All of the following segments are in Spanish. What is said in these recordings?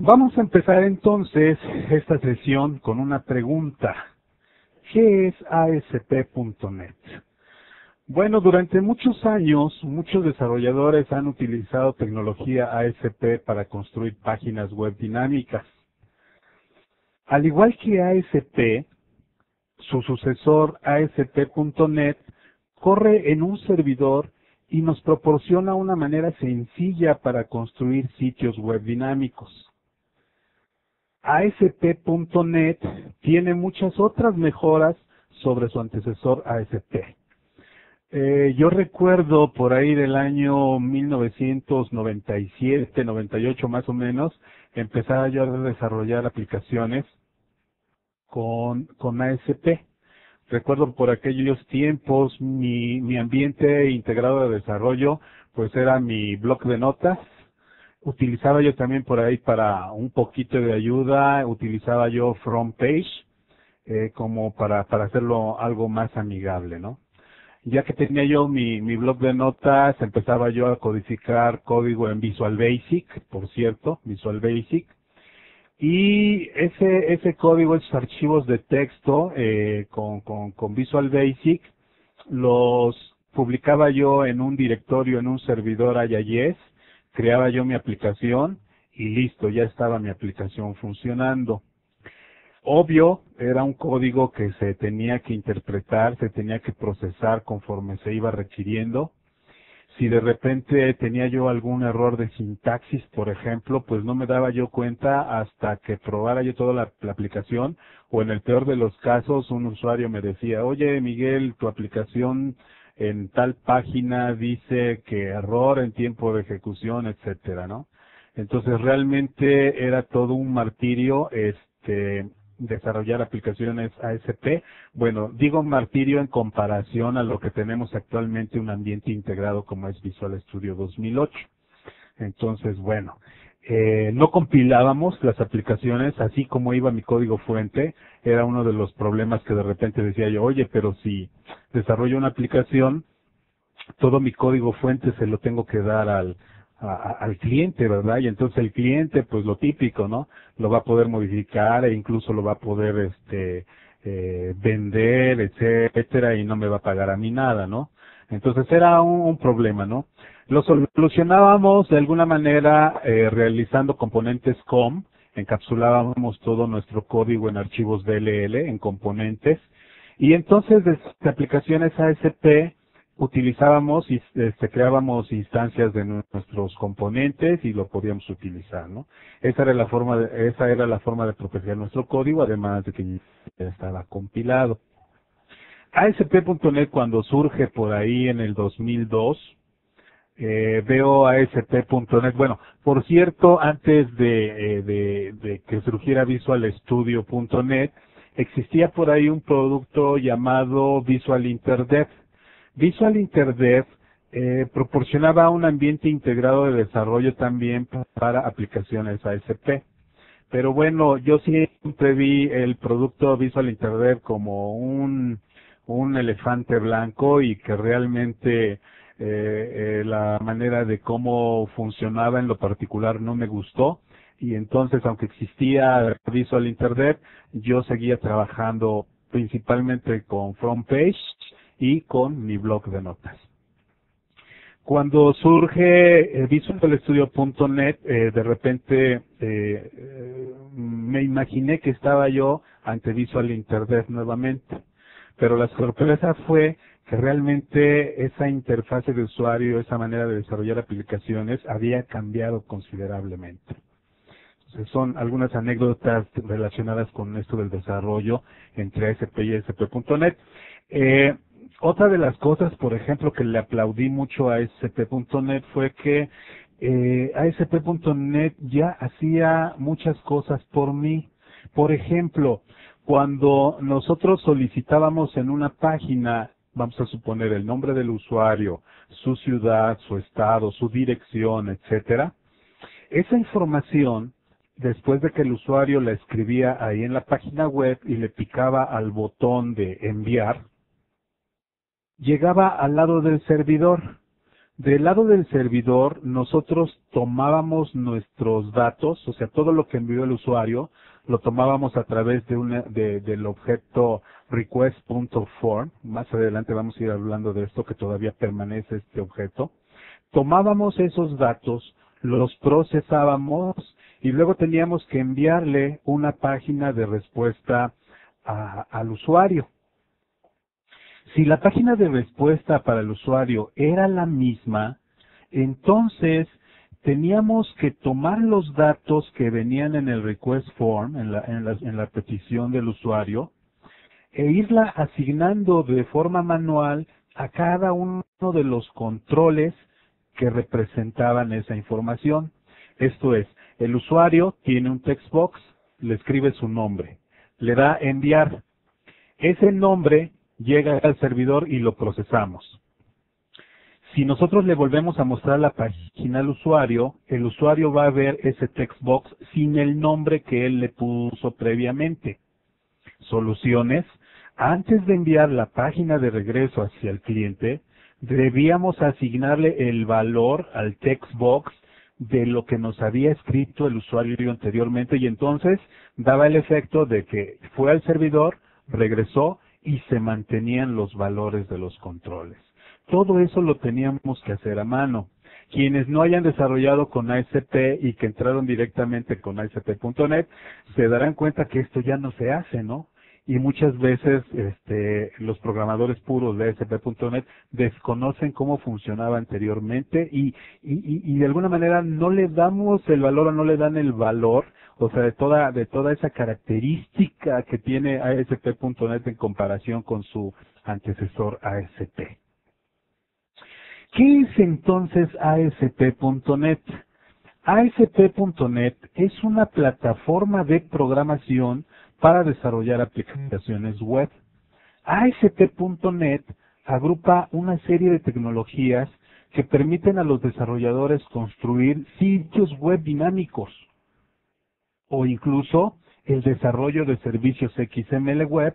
Vamos a empezar entonces esta sesión con una pregunta. ¿Qué es ASP.NET? Bueno, durante muchos años, muchos desarrolladores han utilizado tecnología ASP para construir páginas web dinámicas. Al igual que ASP, su sucesor ASP.NET corre en un servidor y nos proporciona una manera sencilla para construir sitios web dinámicos. ASP.NET tiene muchas otras mejoras sobre su antecesor ASP. Yo recuerdo por ahí del año 1997, 98 más o menos, empezaba yo a desarrollar aplicaciones con ASP. Recuerdo por aquellos tiempos mi ambiente integrado de desarrollo pues era mi bloc de notas. Utilizaba yo también por ahí para un poquito de ayuda, utilizaba yo FrontPage como para hacerlo algo más amigable, ¿no? Ya que tenía yo mi blog de notas, empezaba yo a codificar código en Visual Basic, por cierto, Visual Basic. Y ese código, esos archivos de texto con Visual Basic, los publicaba yo en un directorio, en un servidor IIS, creaba yo mi aplicación y listo, ya estaba mi aplicación funcionando. Obvio, era un código que se tenía que interpretar, se tenía que procesar conforme se iba requiriendo. Si de repente tenía yo algún error de sintaxis, por ejemplo, pues no me daba yo cuenta hasta que probara yo toda la aplicación, o en el peor de los casos un usuario me decía, oye Miguel, tu aplicación en tal página dice que error en tiempo de ejecución, etcétera, ¿no? Entonces realmente era todo un martirio desarrollar aplicaciones ASP. Bueno, digo martirio en comparación a lo que tenemos actualmente un ambiente integrado como es Visual Studio 2008. Entonces, bueno, no compilábamos las aplicaciones así como iba mi código fuente. Era uno de los problemas que de repente decía yo, oye, pero si desarrollo una aplicación, todo mi código fuente se lo tengo que dar al cliente, ¿verdad? Y entonces el cliente, pues lo típico, ¿no? Lo va a poder modificar e incluso lo va a poder vender, etcétera, y no me va a pagar a mí nada, ¿no? Entonces era un problema, ¿no? Lo solucionábamos de alguna manera realizando componentes COM, encapsulábamos todo nuestro código en archivos DLL, en componentes, y entonces desde aplicaciones ASP utilizábamos y creábamos instancias de nuestros componentes y lo podíamos utilizar, ¿no? Esa era la forma de proteger nuestro código, además de que ya estaba compilado. ASP.NET cuando surge por ahí en el 2002, veo ASP.NET, bueno, por cierto, antes de que surgiera Visual Studio.NET, existía por ahí un producto llamado Visual InterDev. Visual InterDev proporcionaba un ambiente integrado de desarrollo también para aplicaciones ASP. Pero bueno, yo siempre vi el producto Visual InterDev como un elefante blanco y que realmente la manera de cómo funcionaba en lo particular no me gustó. Y entonces, aunque existía Visual InterDev, yo seguía trabajando principalmente con FrontPage y con mi blog de notas. Cuando surge Visual Studio.NET, de repente me imaginé que estaba yo ante Visual InterDev nuevamente, pero la sorpresa fue que realmente esa interfase de usuario, esa manera de desarrollar aplicaciones había cambiado considerablemente. Entonces, son algunas anécdotas relacionadas con esto del desarrollo entre ASP y ASP.NET. Otra de las cosas, por ejemplo, que le aplaudí mucho a ASP.NET fue que ASP.NET ya hacía muchas cosas por mí. Por ejemplo, cuando nosotros solicitábamos en una página, vamos a suponer el nombre del usuario, su ciudad, su estado, su dirección, etcétera, esa información, después de que el usuario la escribía ahí en la página web y le picaba al botón de enviar, llegaba al lado del servidor. Del lado del servidor, nosotros tomábamos nuestros datos, o sea, todo lo que envió el usuario, lo tomábamos a través del objeto request.form. Más adelante vamos a ir hablando de esto, que todavía permanece este objeto. Tomábamos esos datos, los procesábamos y luego teníamos que enviarle una página de respuesta al usuario. Si la página de respuesta para el usuario era la misma, entonces teníamos que tomar los datos que venían en el request form, en la petición del usuario, e irla asignando de forma manual a cada uno de los controles que representaban esa información. Esto es, el usuario tiene un text box, le escribe su nombre, le da enviar. Ese nombre llega al servidor y lo procesamos. Si nosotros le volvemos a mostrar la página al usuario, el usuario va a ver ese text box sin el nombre que él le puso previamente. Soluciones: antes de enviar la página de regreso hacia el cliente, debíamos asignarle el valor al text box de lo que nos había escrito el usuario anteriormente, y entonces daba el efecto de que fue al servidor, regresó y se mantenían los valores de los controles. Todo eso lo teníamos que hacer a mano. Quienes no hayan desarrollado con ASP y que entraron directamente con ASP.NET se darán cuenta que esto ya no se hace, ¿no? Y muchas veces los programadores puros de ASP.NET desconocen cómo funcionaba anteriormente y de alguna manera no le damos el valor o no le dan el valor, o sea, de toda esa característica que tiene ASP.NET en comparación con su antecesor ASP. ¿Qué es entonces ASP.NET? ASP.NET es una plataforma de programación para desarrollar aplicaciones web. ASP.NET agrupa una serie de tecnologías que permiten a los desarrolladores construir sitios web dinámicos o incluso el desarrollo de servicios XML web,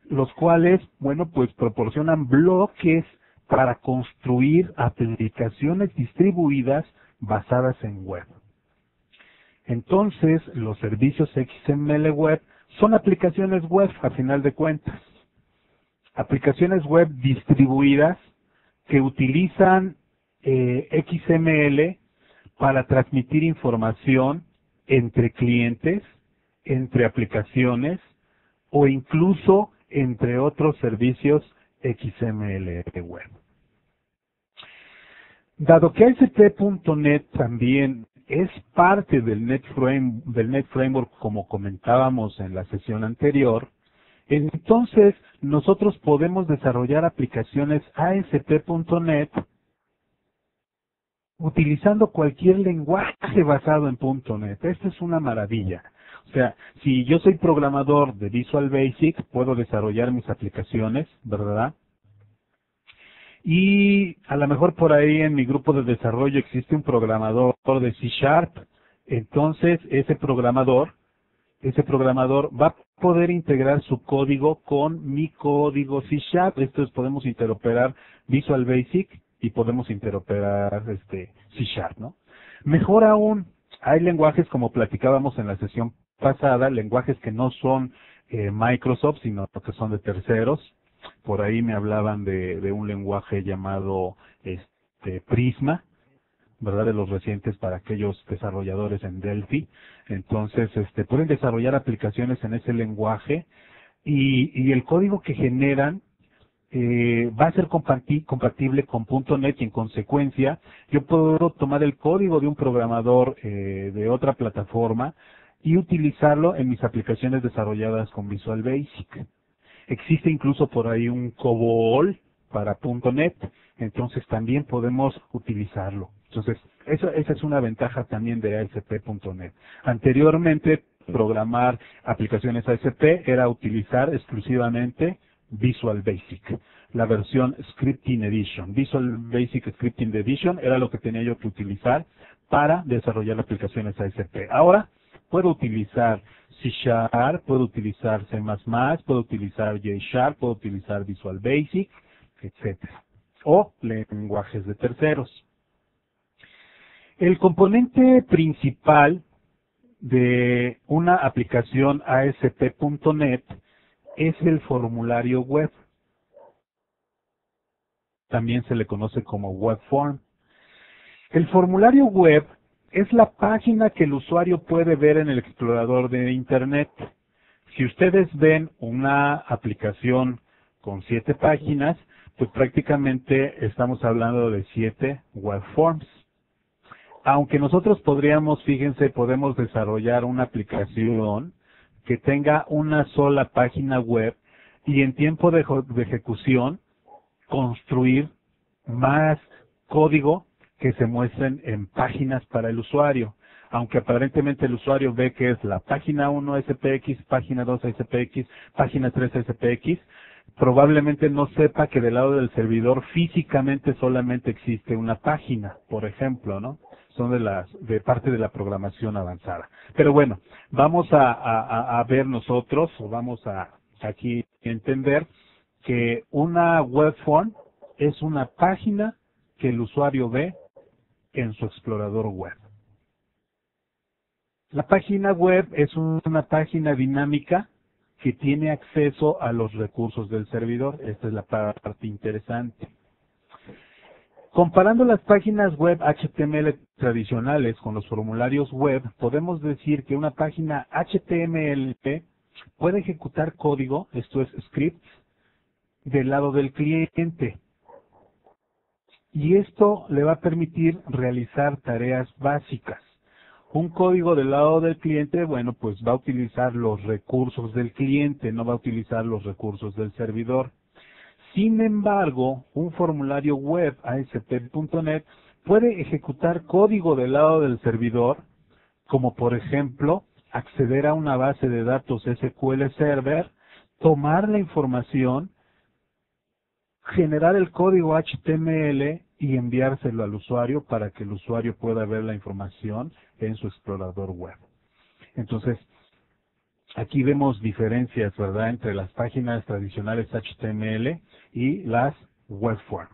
los cuales, bueno, pues proporcionan bloques para construir aplicaciones distribuidas basadas en web. Entonces, los servicios XML web son aplicaciones web a final de cuentas. Aplicaciones web distribuidas que utilizan XML para transmitir información entre clientes, entre aplicaciones o incluso entre otros servicios XML web. Dado que ASP.NET también es parte del Net Framework, como comentábamos en la sesión anterior, entonces nosotros podemos desarrollar aplicaciones ASP.NET utilizando cualquier lenguaje basado en .NET. Esto es una maravilla. O sea, si yo soy programador de Visual Basic, puedo desarrollar mis aplicaciones, ¿verdad? Y a lo mejor por ahí en mi grupo de desarrollo existe un programador de C#. Entonces, ese programador va a poder integrar su código con mi código C#. Esto es, podemos interoperar Visual Basic y podemos interoperar C#, ¿no? Mejor aún, hay lenguajes, como platicábamos en la sesión pasada, lenguajes que no son Microsoft, sino que son de terceros. Por ahí me hablaban de un lenguaje llamado Prisma, ¿verdad? De los recientes para aquellos desarrolladores en Delphi. Entonces, pueden desarrollar aplicaciones en ese lenguaje y el código que generan va a ser compatible con .NET y en consecuencia yo puedo tomar el código de un programador de otra plataforma y utilizarlo en mis aplicaciones desarrolladas con Visual Basic. Existe incluso por ahí un COBOL para .NET, entonces también podemos utilizarlo. Entonces, esa es una ventaja también de ASP.NET. Anteriormente, programar aplicaciones ASP era utilizar exclusivamente Visual Basic, la versión Scripting Edition. Visual Basic Scripting Edition era lo que tenía yo que utilizar para desarrollar aplicaciones ASP. Ahora puedo utilizar C#, puedo utilizar C++, puedo utilizar J#, puedo utilizar Visual Basic, etcétera, o lenguajes de terceros. El componente principal de una aplicación ASP.NET es el formulario web. También se le conoce como web form. El formulario web es la página que el usuario puede ver en el explorador de Internet. Si ustedes ven una aplicación con 7 páginas, pues prácticamente estamos hablando de 7 web forms. Aunque nosotros podríamos, fíjense, podemos desarrollar una aplicación que tenga una sola página web y en tiempo de ejecución construir más código que se muestren en páginas para el usuario. Aunque aparentemente el usuario ve que es la página 1 SPX, página 2 SPX, página 3 SPX, probablemente no sepa que del lado del servidor físicamente solamente existe una página, por ejemplo, ¿no? Son de parte de la programación avanzada. Pero bueno, vamos a ver nosotros, o vamos a aquí entender que una web form es una página que el usuario ve en su explorador web. La página web es una página dinámica que tiene acceso a los recursos del servidor. Esta es la parte interesante. Comparando las páginas web HTML tradicionales con los formularios web, podemos decir que una página HTML puede ejecutar código, esto es scripts, del lado del cliente. Y esto le va a permitir realizar tareas básicas. Un código del lado del cliente, bueno, pues va a utilizar los recursos del cliente, no va a utilizar los recursos del servidor. Sin embargo, un formulario web ASP.NET puede ejecutar código del lado del servidor, como por ejemplo, acceder a una base de datos SQL Server, tomar la información, generar el código HTML y enviárselo al usuario para que el usuario pueda ver la información en su explorador web. Entonces, aquí vemos diferencias, ¿verdad?, entre las páginas tradicionales HTML y las web form.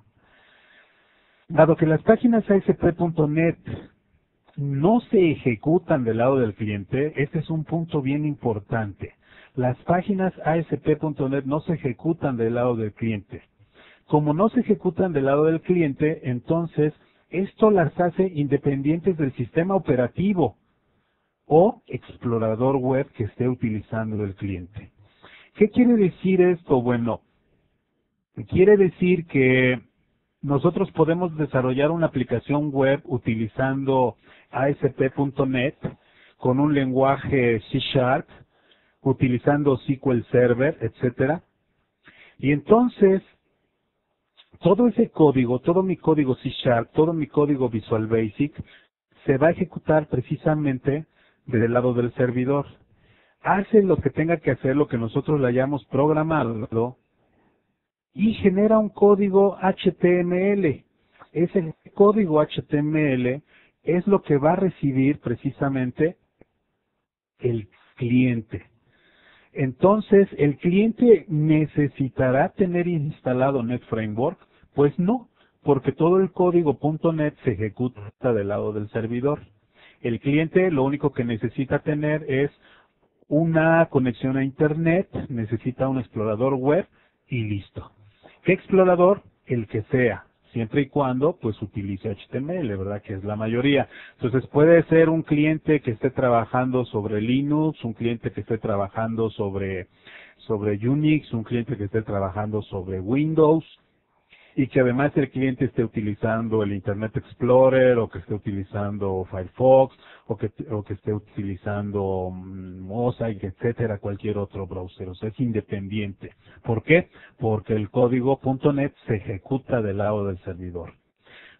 Dado que las páginas ASP.NET no se ejecutan del lado del cliente, este es un punto bien importante. Las páginas ASP.NET no se ejecutan del lado del cliente. Como no se ejecutan del lado del cliente, entonces esto las hace independientes del sistema operativo o explorador web que esté utilizando el cliente. ¿Qué quiere decir esto? Bueno, quiere decir que nosotros podemos desarrollar una aplicación web utilizando ASP.NET con un lenguaje C#, utilizando SQL Server, etcétera. Y entonces, todo ese código, todo mi código C#, todo mi código Visual Basic, se va a ejecutar precisamente del lado del servidor. Hace lo que tenga que hacer, lo que nosotros le hayamos programado, y genera un código HTML. Ese código HTML es lo que va a recibir precisamente el cliente. Entonces, ¿el cliente necesitará tener instalado NetFramework? Pues no, porque todo el código .NET se ejecuta del lado del servidor. El cliente lo único que necesita tener es una conexión a Internet, necesita un explorador web y listo. ¿Qué explorador? El que sea, siempre y cuando pues utilice HTML, ¿verdad? Que es la mayoría. Entonces puede ser un cliente que esté trabajando sobre Linux, un cliente que esté trabajando sobre Unix, un cliente que esté trabajando sobre Windows, y que además el cliente esté utilizando el Internet Explorer, o que esté utilizando Firefox, o que esté utilizando Mosaic, etcétera, cualquier otro browser. O sea, es independiente. ¿Por qué? Porque el código .NET se ejecuta del lado del servidor.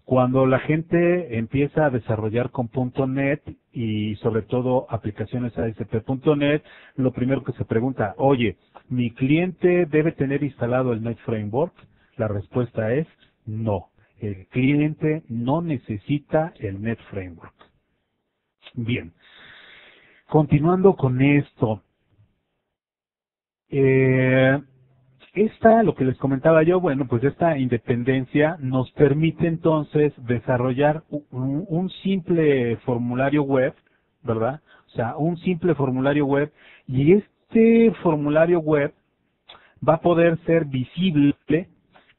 Cuando la gente empieza a desarrollar con .NET y sobre todo aplicaciones ASP.NET, lo primero que se pregunta, oye, ¿mi cliente debe tener instalado el NetFramework? La respuesta es no. El cliente no necesita el NetFramework. Bien. Continuando con esto. Lo que les comentaba yo, bueno, pues esta independencia nos permite entonces desarrollar un simple formulario web, ¿verdad? O sea, un simple formulario web, y este formulario web va a poder ser visible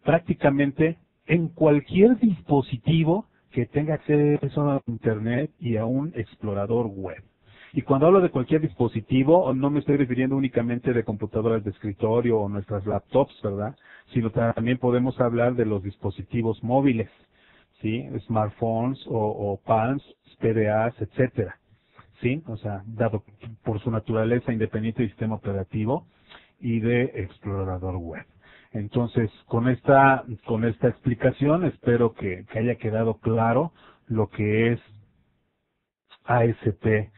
prácticamente en cualquier dispositivo que tenga acceso a Internet y a un explorador web. Y cuando hablo de cualquier dispositivo, no me estoy refiriendo únicamente de computadoras de escritorio o nuestras laptops, ¿verdad? Sino también podemos hablar de los dispositivos móviles, ¿sí? Smartphones o Palms, PDAs, etcétera, ¿sí? O sea, dado por su naturaleza independiente del sistema operativo y de explorador web. Entonces, con esta explicación, espero que haya quedado claro lo que es ASP.NET.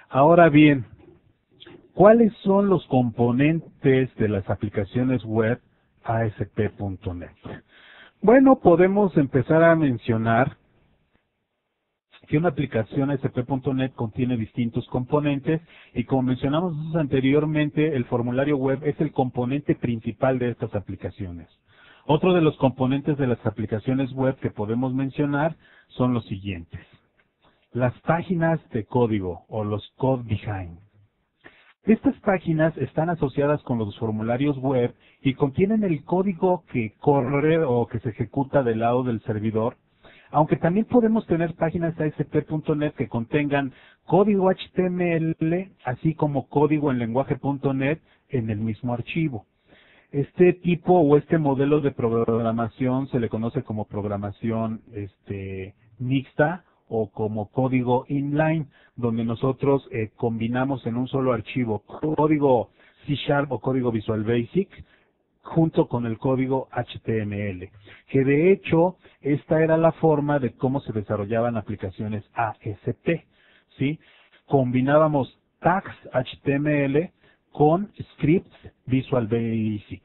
Ahora bien, ¿cuáles son los componentes de las aplicaciones web ASP.NET? Bueno, podemos empezar a mencionar que una aplicación ASP.NET contiene distintos componentes y como mencionamos anteriormente, el formulario web es el componente principal de estas aplicaciones. Otro de los componentes de las aplicaciones web que podemos mencionar son los siguientes. Las páginas de código o los code behind. Estas páginas están asociadas con los formularios web y contienen el código que corre o que se ejecuta del lado del servidor, aunque también podemos tener páginas ASP.NET que contengan código HTML, así como código en lenguaje.NET en el mismo archivo. Este tipo o este modelo de programación se le conoce como programación mixta o como código inline, donde nosotros combinamos en un solo archivo código C# o código Visual Basic junto con el código HTML, que de hecho esta era la forma de cómo se desarrollaban aplicaciones ASP, ¿sí? Combinábamos tags HTML con scripts Visual Basic.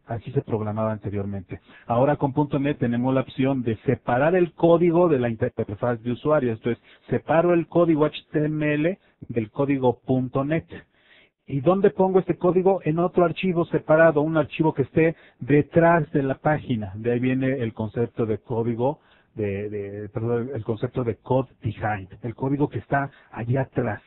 Así se programaba anteriormente. Ahora con .NET tenemos la opción de separar el código de la interfaz de usuario. Esto es, separo el código HTML del código .NET. ¿Y dónde pongo este código? En otro archivo separado, un archivo que esté detrás de la página. De ahí viene el concepto de código, perdón, el concepto de code behind, el código que está allá atrás.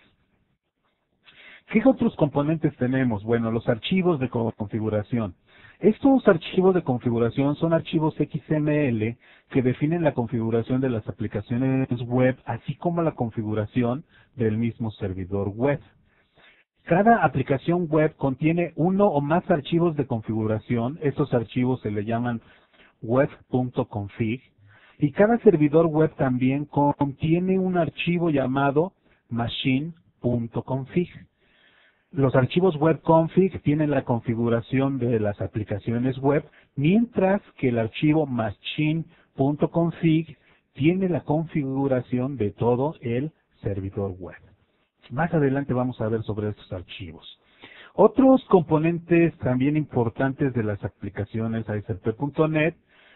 ¿Qué otros componentes tenemos? Bueno, los archivos de configuración. Estos archivos de configuración son archivos XML que definen la configuración de las aplicaciones web, así como la configuración del mismo servidor web. Cada aplicación web contiene uno o más archivos de configuración. Estos archivos se le llaman web.config. Y cada servidor web también contiene un archivo llamado machine.config. Los archivos web.config tienen la configuración de las aplicaciones web, mientras que el archivo machine.config tiene la configuración de todo el servidor web. Más adelante vamos a ver sobre estos archivos. Otros componentes también importantes de las aplicaciones ASP.NET,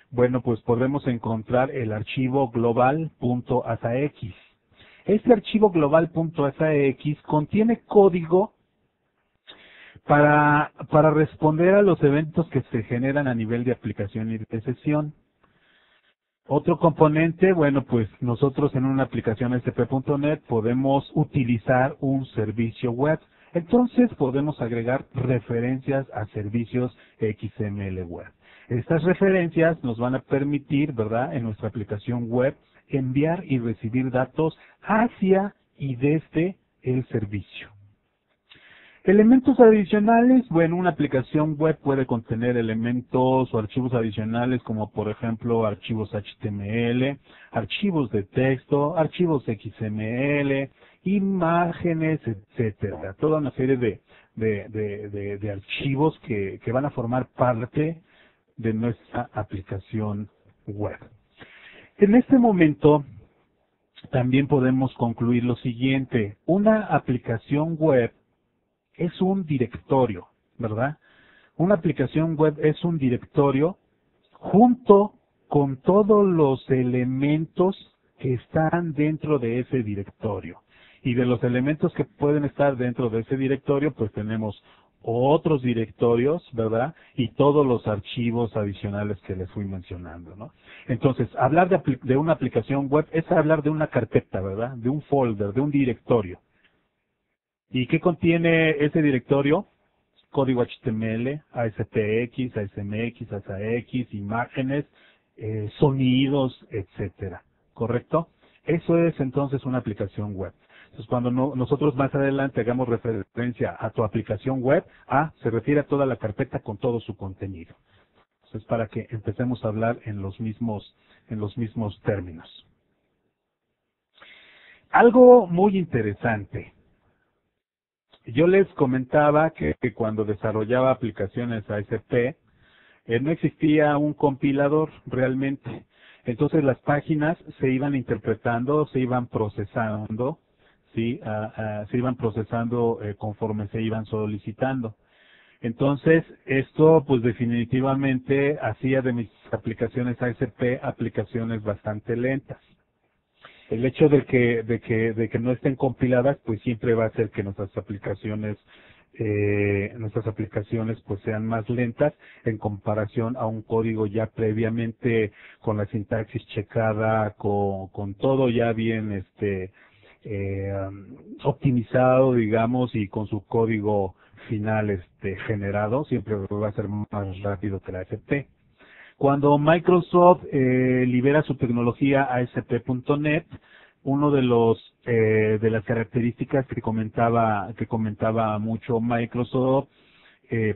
bueno, pues podemos encontrar el archivo global.asax. Este archivo global.asax contiene código para responder a los eventos que se generan a nivel de aplicación y de sesión. Otro componente, bueno, pues nosotros en una aplicación ASP.NET podemos utilizar un servicio web. Entonces podemos agregar referencias a servicios XML web. Estas referencias nos van a permitir, ¿verdad?, en nuestra aplicación web enviar y recibir datos hacia y desde el servicio. Elementos adicionales, bueno, una aplicación web puede contener elementos o archivos adicionales como por ejemplo archivos HTML, archivos de texto, archivos XML, imágenes, etcétera. Toda una serie de archivos que van a formar parte de nuestra aplicación web. En este momento también podemos concluir lo siguiente. Una aplicación web es un directorio, ¿verdad? Una aplicación web es un directorio junto con todos los elementos que están dentro de ese directorio. Y de los elementos que pueden estar dentro de ese directorio, pues tenemos otros directorios, ¿verdad? Y todos los archivos adicionales que les fui mencionando, ¿no? Entonces, hablar de una aplicación web es hablar de una carpeta, ¿verdad? De un folder, de un directorio. ¿Y qué contiene ese directorio? Código HTML, ASPX, ASMX, ASAX, imágenes, sonidos, etcétera. ¿Correcto? Eso es entonces una aplicación web. Entonces, cuando nosotros más adelante hagamos referencia a tu aplicación web, se refiere a toda la carpeta con todo su contenido. Entonces, para que empecemos a hablar en los mismos términos. Algo muy interesante. Yo les comentaba que cuando desarrollaba aplicaciones ASP, no existía un compilador realmente. Entonces las páginas se iban interpretando, se iban procesando, ¿sí? Se iban procesando conforme se iban solicitando. Entonces, esto pues definitivamente hacía de mis aplicaciones ASP aplicaciones bastante lentas. El hecho de que no estén compiladas, pues siempre va a hacer que nuestras aplicaciones pues sean más lentas en comparación a un código ya previamente con la sintaxis checada, con todo ya bien optimizado, digamos, y con su código final generado, siempre va a ser más rápido que la ASP. Cuando Microsoft libera su tecnología ASP.NET, uno de las características que comentaba mucho Microsoft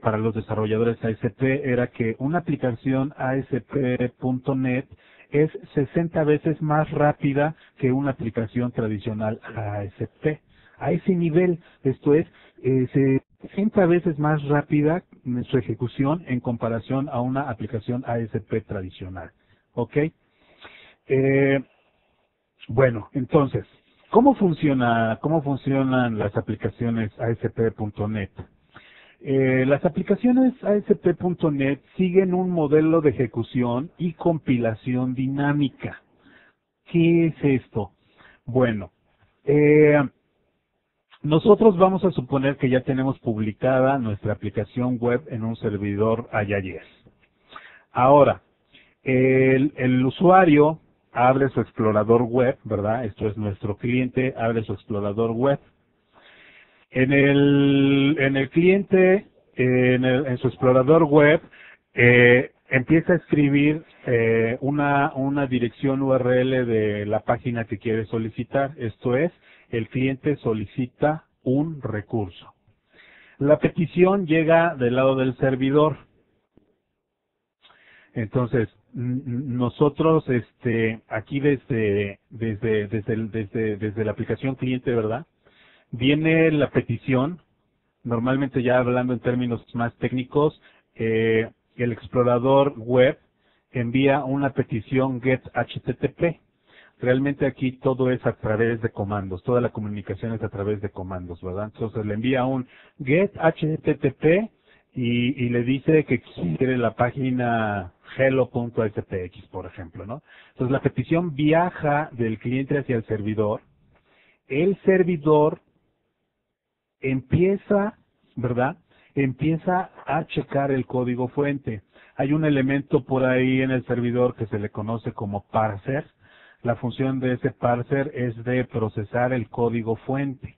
para los desarrolladores ASP era que una aplicación ASP.NET es 60 veces más rápida que una aplicación tradicional ASP. A ese nivel, esto es, 60 veces más rápida en su ejecución en comparación a una aplicación ASP tradicional. ¿Ok? Bueno, entonces, ¿cómo funcionan las aplicaciones ASP.NET? Las aplicaciones ASP.NET siguen un modelo de ejecución y compilación dinámica. ¿Qué es esto? Bueno, nosotros vamos a suponer que ya tenemos publicada nuestra aplicación web en un servidor IIS. Ahora, el usuario abre su explorador web, ¿verdad? Esto es nuestro cliente, abre su explorador web. En el cliente, en su explorador web, empieza a escribir una dirección URL de la página que quiere solicitar. Esto es, el cliente solicita un recurso. La petición llega del lado del servidor. Entonces, nosotros aquí desde la aplicación cliente, ¿verdad? Viene la petición, normalmente ya hablando en términos más técnicos, el explorador web envía una petición get HTTP. Realmente aquí todo es a través de comandos, toda la comunicación es a través de comandos, ¿verdad? Entonces le envía un get HTTP y le dice que quiere la página hello.spx, por ejemplo, ¿no? Entonces la petición viaja del cliente hacia el servidor. El servidor empieza, ¿verdad? Empieza a checar el código fuente. Hay un elemento por ahí en el servidor que se le conoce como parser. La función de ese parser es de procesar el código fuente.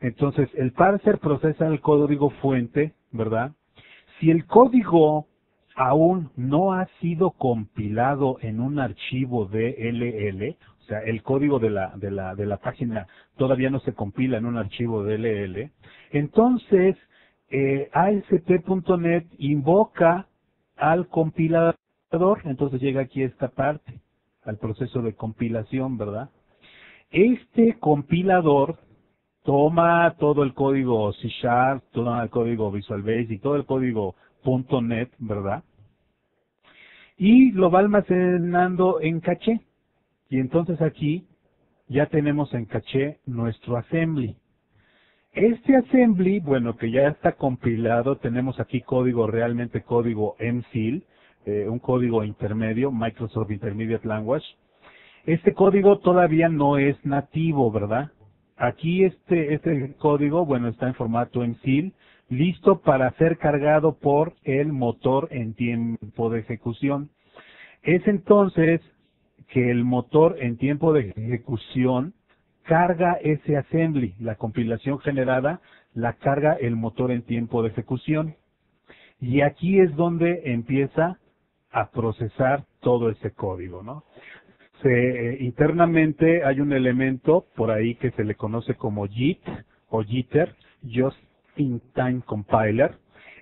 Entonces, el parser procesa el código fuente, ¿verdad? Si el código aún no ha sido compilado en un archivo DLL, o sea, el código de la página todavía no se compila en un archivo DLL, entonces ASP.NET invoca al compilador, entonces llega aquí esta parte, al proceso de compilación, ¿verdad? Este compilador toma todo el código C#, todo el código Visual Basic, todo el código .NET, ¿verdad? Y lo va almacenando en caché. Y entonces aquí ya tenemos en caché nuestro assembly. Este assembly, bueno, que ya está compilado, tenemos aquí código, realmente código MCL, un código intermedio, Microsoft Intermediate Language. Este código todavía no es nativo, ¿verdad? Aquí este código, bueno, está en formato MSIL, listo para ser cargado por el motor en tiempo de ejecución. Es entonces que el motor en tiempo de ejecución carga ese assembly, la compilación generada, la carga el motor en tiempo de ejecución. Y aquí es donde empieza a procesar todo ese código, ¿no? Internamente hay un elemento por ahí que se le conoce como JIT o jitter, Just in Time Compiler.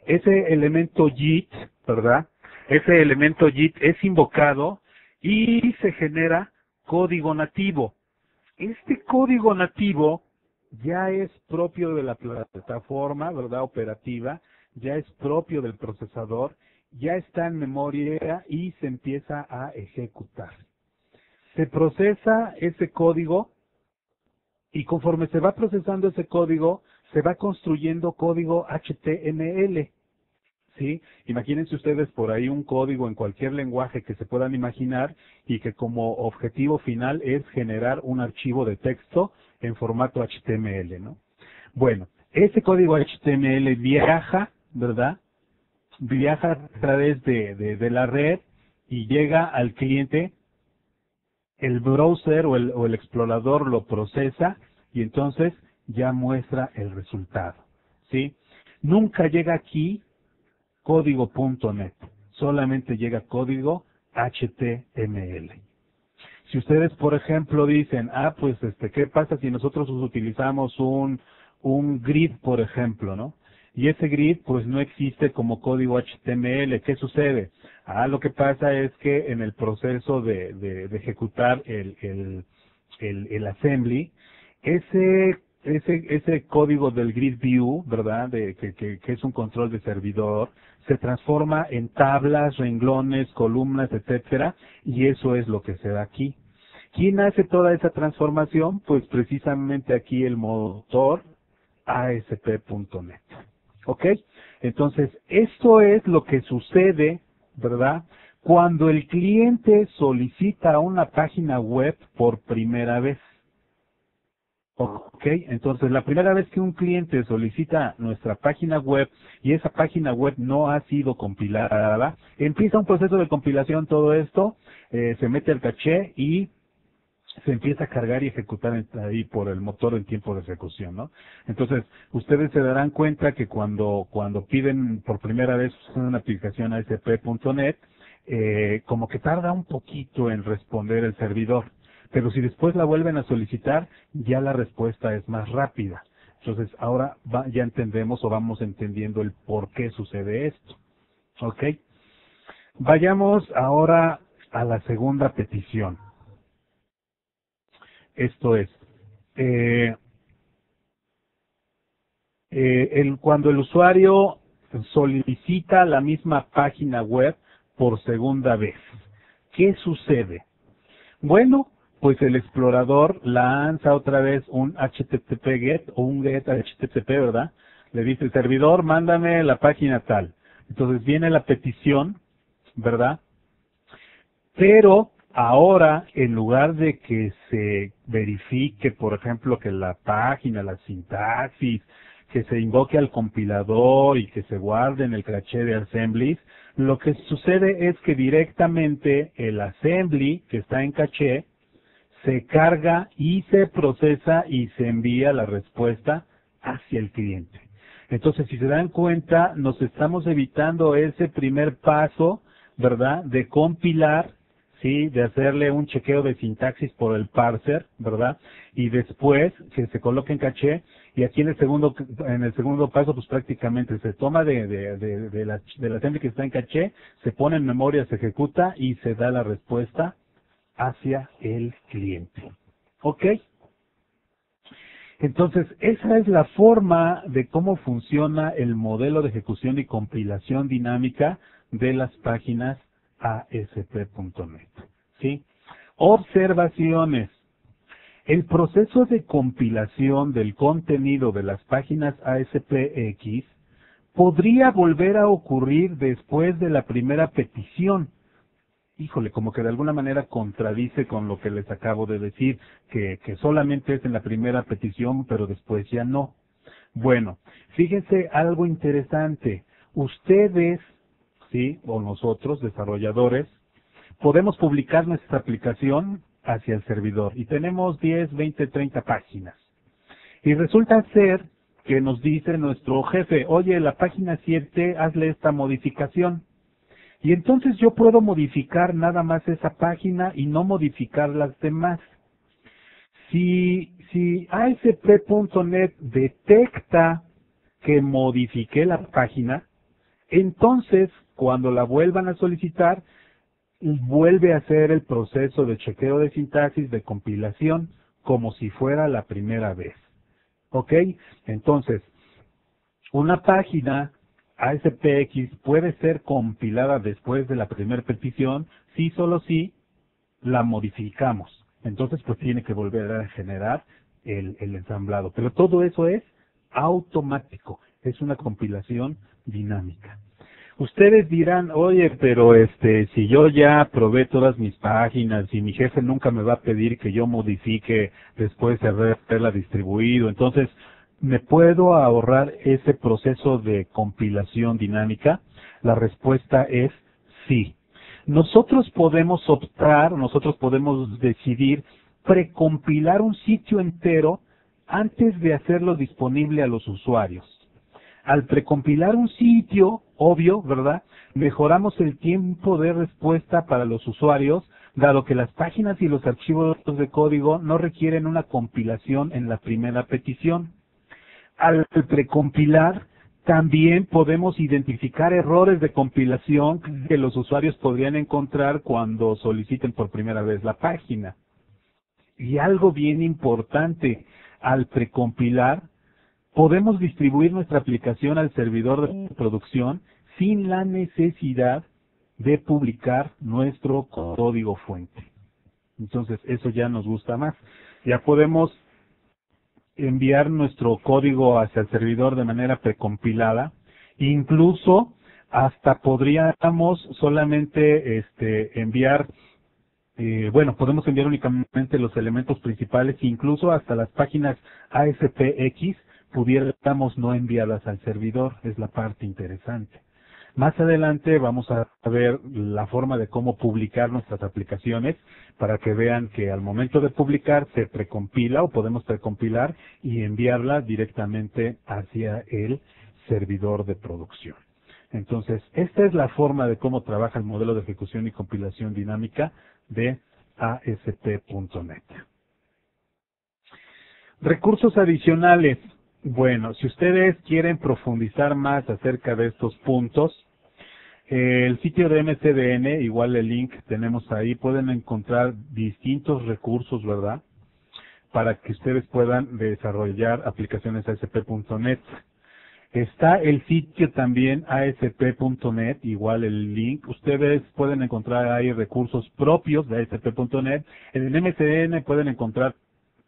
Ese elemento JIT, ¿verdad? Ese elemento JIT es invocado y se genera código nativo. Este código nativo ya es propio de la plataforma, ¿verdad? Operativa, ya es propio del procesador, ya está en memoria y se empieza a ejecutar. Se procesa ese código y conforme se va procesando ese código, se va construyendo código HTML. ¿Sí? Imagínense ustedes por ahí un código en cualquier lenguaje que se puedan imaginar y que como objetivo final es generar un archivo de texto en formato HTML, ¿no? Bueno, ese código HTML viaja, ¿verdad? Viaja a través de la red y llega al cliente. El browser o el explorador lo procesa y entonces ya muestra el resultado, ¿sí? Nunca llega aquí código.net, solamente llega código HTML. Si ustedes, por ejemplo, dicen, pues, ¿qué pasa si nosotros utilizamos un grid, por ejemplo, ¿no? Y ese grid, pues, no existe como código HTML. ¿Qué sucede? Lo que pasa es que en el proceso de ejecutar el assembly, ese código del grid view, ¿verdad? Que es un control de servidor, se transforma en tablas, renglones, columnas, etcétera, y eso es lo que se da aquí. ¿Quién hace toda esa transformación? Pues precisamente aquí el motor ASP.NET. ¿Ok? Entonces, esto es lo que sucede, ¿verdad? Cuando el cliente solicita una página web por primera vez. Ok, entonces la primera vez que un cliente solicita nuestra página web y esa página web no ha sido compilada, empieza un proceso de compilación, todo esto, se mete al caché y se empieza a cargar y ejecutar ahí por el motor en tiempo de ejecución, ¿no? Entonces, ustedes se darán cuenta que cuando piden por primera vez una aplicación ASP.NET, como que tarda un poquito en responder el servidor. Pero si después la vuelven a solicitar, ya la respuesta es más rápida. Entonces, ahora ya entendemos o vamos entendiendo el por qué sucede esto. ¿Ok? Vayamos ahora a la segunda petición. Esto es, cuando el usuario solicita la misma página web por segunda vez, ¿qué sucede? Bueno, pues el explorador lanza otra vez un HTTP GET o un GET HTTP, ¿verdad? Le dice el servidor, mándame la página tal. Entonces viene la petición, ¿verdad? Pero ahora, en lugar de que se verifique, por ejemplo, que la página, la sintaxis, que se invoque al compilador y que se guarde en el caché de assemblies, lo que sucede es que directamente el assembly que está en caché se carga y se procesa y se envía la respuesta hacia el cliente. Entonces, si se dan cuenta, nos estamos evitando ese primer paso, ¿verdad?, de compilar, ¿sí?, de hacerle un chequeo de sintaxis por el parser, ¿verdad?, y después que se coloque en caché, y aquí en el segundo paso, pues prácticamente se toma de la assembly que está en caché, se pone en memoria, se ejecuta y se da la respuesta hacia el cliente. ¿Ok? Entonces, esa es la forma de cómo funciona el modelo de ejecución y compilación dinámica de las páginas ASP.NET. ¿Sí? Observaciones. El proceso de compilación del contenido de las páginas ASPX podría volver a ocurrir después de la primera petición. híjole, como que de alguna manera contradice con lo que les acabo de decir, que solamente es en la primera petición, pero después ya no. Bueno, fíjense algo interesante. Ustedes, sí, o nosotros, desarrolladores, podemos publicar nuestra aplicación hacia el servidor y tenemos 10, 20, 30 páginas. Y resulta ser que nos dice nuestro jefe, oye, la página 7, hazle esta modificación. Y entonces yo puedo modificar nada más esa página y no modificar las demás. Si ASP.NET detecta que modifiqué la página, entonces cuando la vuelvan a solicitar, vuelve a hacer el proceso de chequeo de sintaxis, de compilación, como si fuera la primera vez. ¿Ok? Entonces, una página ASPX puede ser compilada después de la primera petición si solo si la modificamos. Entonces, pues tiene que volver a generar el ensamblado. Pero todo eso es automático. Es una compilación dinámica. Ustedes dirán, oye, pero si yo ya probé todas mis páginas y mi jefe nunca me va a pedir que yo modifique después de haberla distribuido, entonces, ¿me puedo ahorrar ese proceso de compilación dinámica? La respuesta es sí. Nosotros podemos optar, nosotros podemos decidir precompilar un sitio entero antes de hacerlo disponible a los usuarios. Al precompilar un sitio, obvio, ¿verdad? Mejoramos el tiempo de respuesta para los usuarios, dado que las páginas y los archivos de código no requieren una compilación en la primera petición. Al precompilar, también podemos identificar errores de compilación que los usuarios podrían encontrar cuando soliciten por primera vez la página. Y algo bien importante, al precompilar, podemos distribuir nuestra aplicación al servidor de producción sin la necesidad de publicar nuestro código fuente. Entonces, eso ya nos gusta más. Ya podemos enviar nuestro código hacia el servidor de manera precompilada. Incluso, hasta podríamos solamente enviar, podemos enviar únicamente los elementos principales, incluso hasta las páginas ASPX, pudiéramos no enviarlas al servidor, es la parte interesante. Más adelante vamos a ver la forma de cómo publicar nuestras aplicaciones para que vean que al momento de publicar se precompila o podemos precompilar y enviarla directamente hacia el servidor de producción. Entonces, esta es la forma de cómo trabaja el modelo de ejecución y compilación dinámica de ASP.NET. Recursos adicionales. Bueno, si ustedes quieren profundizar más acerca de estos puntos, el sitio de MCDN, igual el link tenemos ahí, pueden encontrar distintos recursos, ¿verdad? Para que ustedes puedan desarrollar aplicaciones ASP.NET. Está el sitio también ASP.NET, igual el link. Ustedes pueden encontrar ahí recursos propios de ASP.NET. En el MCDN pueden encontrar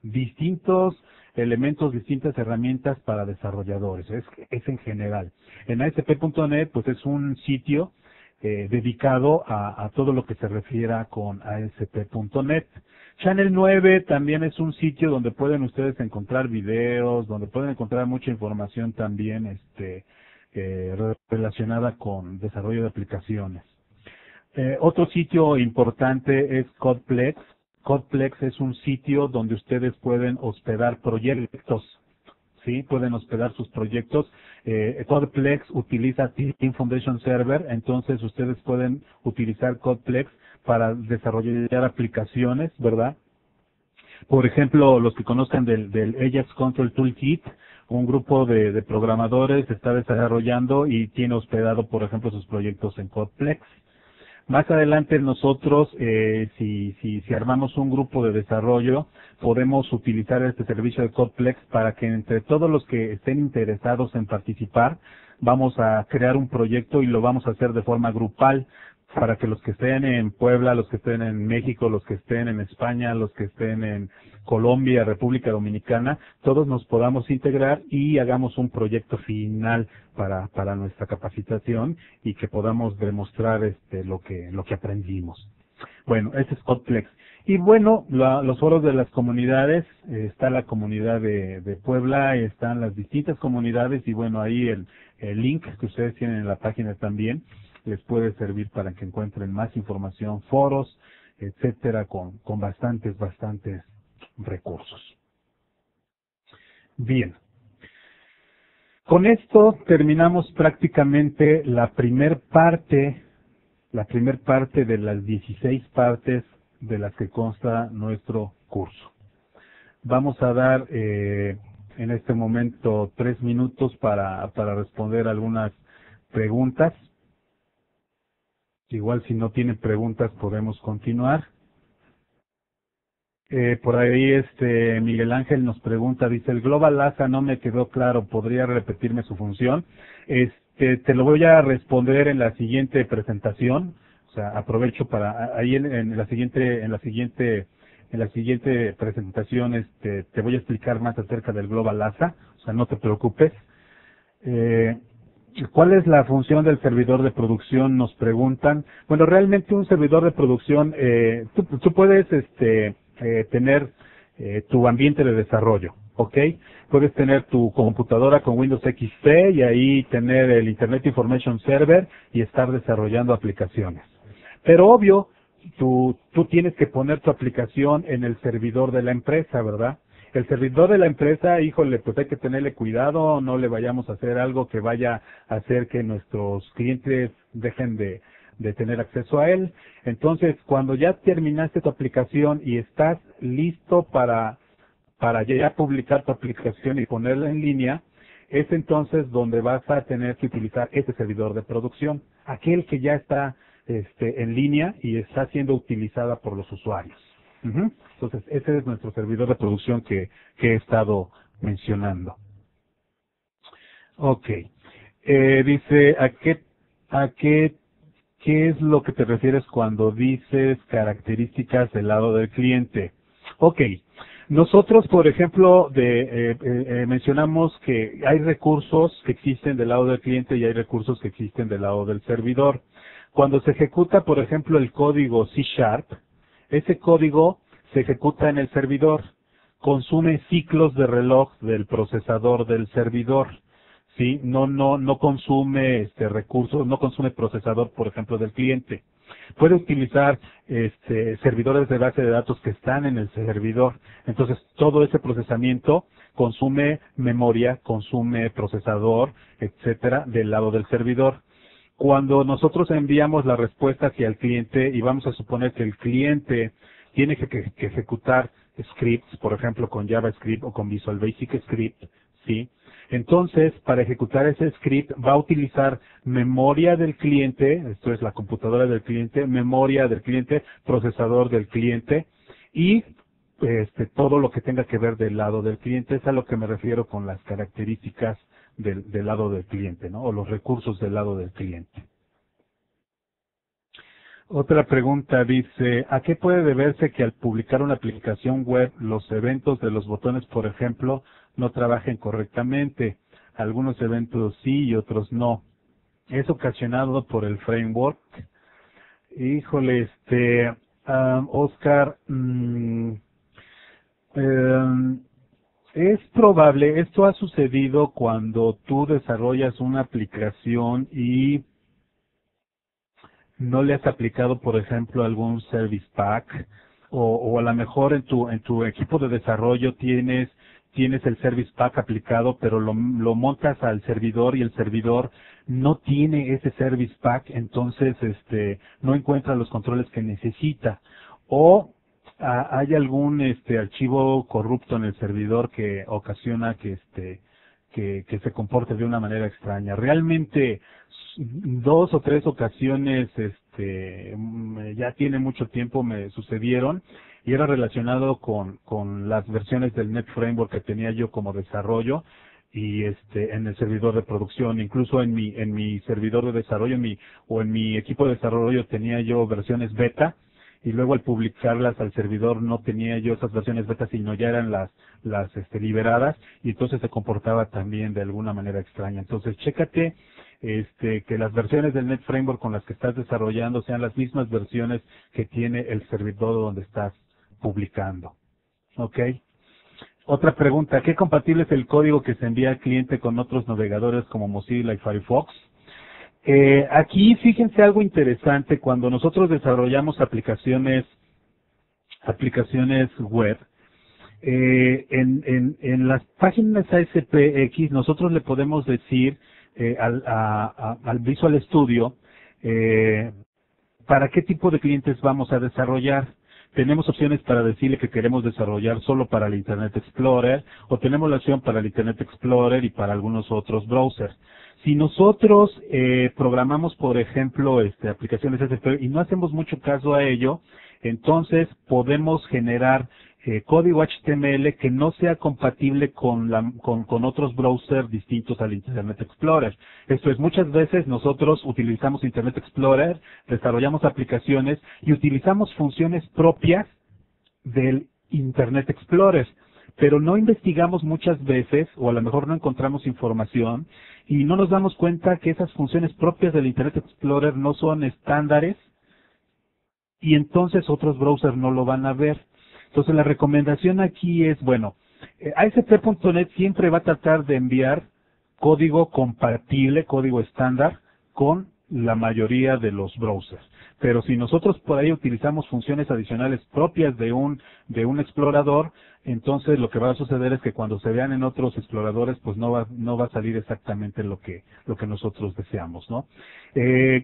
distintos elementos, distintas herramientas para desarrolladores, es en general. En ASP.NET pues es un sitio dedicado a todo lo que se refiera con ASP.NET. Channel 9 también es un sitio donde pueden ustedes encontrar videos, donde pueden encontrar mucha información también relacionada con desarrollo de aplicaciones. Otro sitio importante es Codeplex. Codeplex es un sitio donde ustedes pueden hospedar proyectos, ¿sí? Pueden hospedar sus proyectos. Codeplex utiliza Team Foundation Server, entonces ustedes pueden utilizar Codeplex para desarrollar aplicaciones, ¿verdad? Por ejemplo, los que conozcan del Ajax Control Toolkit, un grupo de programadores está desarrollando y tiene hospedado, por ejemplo, sus proyectos en Codeplex. Más adelante nosotros, si armamos un grupo de desarrollo, podemos utilizar este servicio de Codeplex para que entre todos los que estén interesados en participar, vamos a crear un proyecto y lo vamos a hacer de forma grupal para que los que estén en Puebla, los que estén en México, los que estén en España, los que estén en Colombia, República Dominicana, todos nos podamos integrar y hagamos un proyecto final para nuestra capacitación y que podamos demostrar lo que aprendimos. Bueno, ese es Hotplex. Y bueno, los foros de las comunidades, está la comunidad de Puebla, están las distintas comunidades y bueno, ahí el link que ustedes tienen en la página también les puede servir para que encuentren más información, foros, etcétera, con bastantes recursos. Bien. Con esto terminamos prácticamente la primer parte de las 16 partes de las que consta nuestro curso. Vamos a dar en este momento 3 minutos para responder algunas preguntas. Igual si no tienen preguntas podemos continuar. Por ahí Miguel Ángel nos pregunta, dice, el Global ASA no me quedó claro, ¿podría repetirme su función? Te lo voy a responder en la siguiente presentación, o sea, aprovecho para ahí en la siguiente presentación te voy a explicar más acerca del Global ASA, o sea, no te preocupes. ¿Cuál es la función del servidor de producción? Nos preguntan. Bueno, realmente un servidor de producción, tú puedes tener tu ambiente de desarrollo, ¿ok? Puedes tener tu computadora con Windows XP y ahí tener el Internet Information Server y estar desarrollando aplicaciones. Pero obvio, tú tienes que poner tu aplicación en el servidor de la empresa, ¿verdad? El servidor de la empresa, híjole, pues hay que tenerle cuidado, no le vayamos a hacer algo que vaya a hacer que nuestros clientes dejen de tener acceso a él. Entonces, cuando ya terminaste tu aplicación y estás listo para ya publicar tu aplicación y ponerla en línea, es entonces donde vas a tener que utilizar ese servidor de producción, aquel que ya está en línea y está siendo utilizada por los usuarios. Entonces, ese es nuestro servidor de producción que he estado mencionando. Ok. Dice, ¿qué es lo que te refieres cuando dices características del lado del cliente? Ok. Nosotros, por ejemplo, mencionamos que hay recursos que existen del lado del cliente y hay recursos que existen del lado del servidor. Cuando se ejecuta, por ejemplo, el código C#, ese código se ejecuta en el servidor, consume ciclos de reloj del procesador del servidor, ¿sí? No consume recursos, no consume procesador, por ejemplo, del cliente. Puede utilizar servidores de base de datos que están en el servidor. Entonces, todo ese procesamiento consume memoria, consume procesador, etcétera, del lado del servidor. Cuando nosotros enviamos la respuesta hacia el cliente y vamos a suponer que el cliente tiene que ejecutar scripts, por ejemplo, con JavaScript o con Visual Basic Script, ¿sí? Entonces, para ejecutar ese script va a utilizar memoria del cliente, esto es la computadora del cliente, memoria del cliente, procesador del cliente y todo lo que tenga que ver del lado del cliente. Es a lo que me refiero con las características del lado del cliente, ¿no? O los recursos del lado del cliente. Otra pregunta dice, ¿a qué puede deberse que al publicar una aplicación web los eventos de los botones, por ejemplo, no trabajen correctamente? Algunos eventos sí y otros no. ¿Es ocasionado por el framework? Híjole, Oscar, es probable, esto ha sucedido cuando tú desarrollas una aplicación y no le has aplicado, por ejemplo, algún service pack o a lo mejor en tu equipo de desarrollo tienes el service pack aplicado, pero lo montas al servidor y el servidor no tiene ese service pack, entonces no encuentra los controles que necesita. O hay algún archivo corrupto en el servidor que ocasiona que se comporte de una manera extraña. Realmente 2 o 3 ocasiones ya tiene mucho tiempo me sucedieron y era relacionado con las versiones del Net Framework que tenía yo como desarrollo y en el servidor de producción, incluso en mi servidor de desarrollo en mi equipo de desarrollo tenía yo versiones beta y luego al publicarlas al servidor no tenía yo esas versiones beta, sino ya eran las liberadas y entonces se comportaba también de alguna manera extraña. Entonces, chécate que las versiones del Net Framework con las que estás desarrollando sean las mismas versiones que tiene el servidor donde estás publicando. ¿Ok? Otra pregunta, ¿qué compatible es el código que se envía al cliente con otros navegadores como Mozilla y Firefox? Aquí fíjense algo interesante, cuando nosotros desarrollamos aplicaciones web, en las páginas ASPX nosotros le podemos decir al Visual Studio para qué tipo de clientes vamos a desarrollar. Tenemos opciones para decirle que queremos desarrollar solo para el Internet Explorer, o tenemos la opción para el Internet Explorer y para algunos otros browsers. Si nosotros programamos, por ejemplo, aplicaciones ASP y no hacemos mucho caso a ello, entonces podemos generar código HTML que no sea compatible con otros browsers distintos al Internet Explorer. Esto es, muchas veces nosotros utilizamos Internet Explorer, desarrollamos aplicaciones y utilizamos funciones propias del Internet Explorer, pero no investigamos muchas veces, o a lo mejor no encontramos información, y no nos damos cuenta que esas funciones propias del Internet Explorer no son estándares, y entonces otros browsers no lo van a ver. Entonces la recomendación aquí es, bueno, ASP.NET siempre va a tratar de enviar código compatible, código estándar, con la mayoría de los browsers. Pero si nosotros por ahí utilizamos funciones adicionales propias de un explorador, entonces lo que va a suceder es que cuando se vean en otros exploradores, pues no va a salir exactamente lo que nosotros deseamos, ¿no?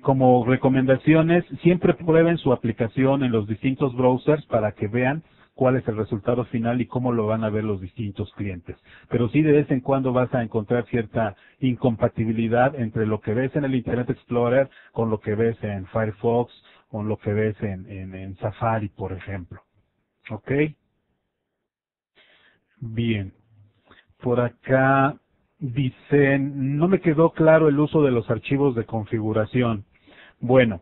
Como recomendaciones, siempre prueben su aplicación en los distintos browsers para que vean cuál es el resultado final y cómo lo van a ver los distintos clientes. Pero sí, de vez en cuando vas a encontrar cierta incompatibilidad entre lo que ves en el Internet Explorer con lo que ves en Firefox o lo que ves en Safari, por ejemplo. ¿Ok? Bien. Por acá dicen, no me quedó claro el uso de los archivos de configuración. Bueno,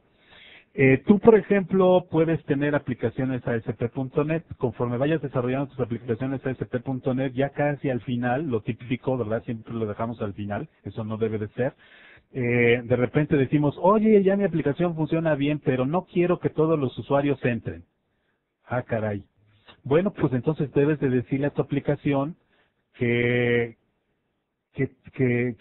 tú, por ejemplo, puedes tener aplicaciones ASP.NET. Conforme vayas desarrollando tus aplicaciones ASP.NET, ya casi al final, lo típico, ¿verdad? Siempre lo dejamos al final, eso no debe de ser. De repente decimos, oye, ya mi aplicación funciona bien, pero no quiero que todos los usuarios entren. Ah, caray. Bueno, pues entonces debes de decirle a tu aplicación que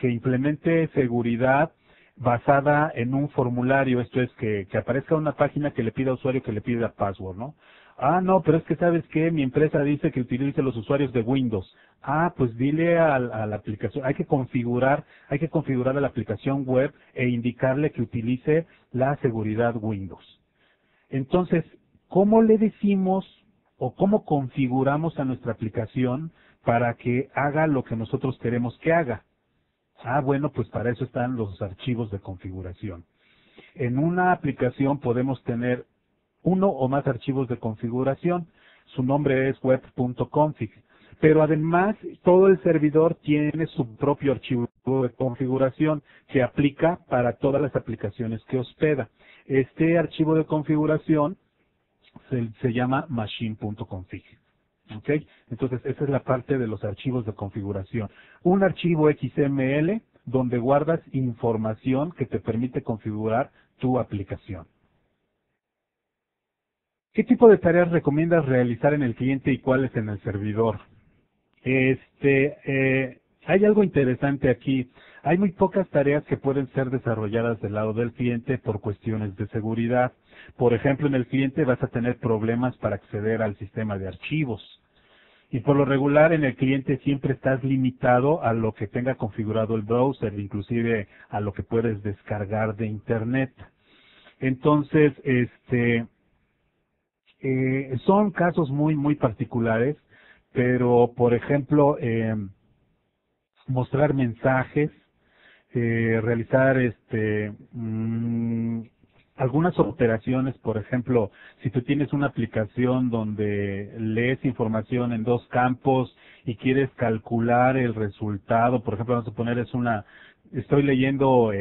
implemente seguridad basada en un formulario, esto es que aparezca una página que le pida al usuario que le pida password, ¿no? Ah, no, pero es que sabes que mi empresa dice que utilice los usuarios de Windows. Ah, pues dile a la aplicación, hay que configurar a la aplicación web e indicarle que utilice la seguridad Windows. Entonces, ¿cómo le decimos o cómo configuramos a nuestra aplicación para que haga lo que nosotros queremos que haga? Ah, bueno, pues para eso están los archivos de configuración. En una aplicación podemos tener uno o más archivos de configuración. Su nombre es web.config. Pero además, todo el servidor tiene su propio archivo de configuración que aplica para todas las aplicaciones que hospeda. Este archivo de configuración se llama machine.config. ¿Ok? Entonces, esa es la parte de los archivos de configuración. Un archivo XML donde guardas información que te permite configurar tu aplicación. ¿Qué tipo de tareas recomiendas realizar en el cliente y cuáles en el servidor? Hay algo interesante aquí. Hay muy pocas tareas que pueden ser desarrolladas del lado del cliente por cuestiones de seguridad. Por ejemplo, en el cliente vas a tener problemas para acceder al sistema de archivos. Y por lo regular en el cliente siempre estás limitado a lo que tenga configurado el browser, inclusive a lo que puedes descargar de internet. Entonces, son casos muy particulares, pero por ejemplo, mostrar mensajes, realizar algunas operaciones, por ejemplo, si tú tienes una aplicación donde lees información en dos campos y quieres calcular el resultado, por ejemplo, vamos a suponer estoy leyendo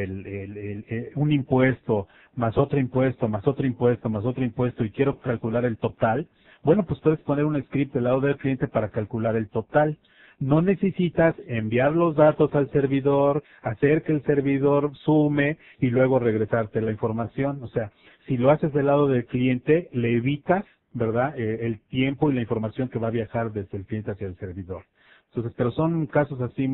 un impuesto, más otro impuesto, más otro impuesto, más otro impuesto y quiero calcular el total, bueno, pues puedes poner un script del lado del cliente para calcular el total. no necesitas enviar los datos al servidor, hacer que el servidor sume y luego regresarte la información. O sea, si lo haces del lado del cliente, le evitas, ¿verdad?, el tiempo y la información que va a viajar desde el cliente hacia el servidor. Entonces, pero son casos así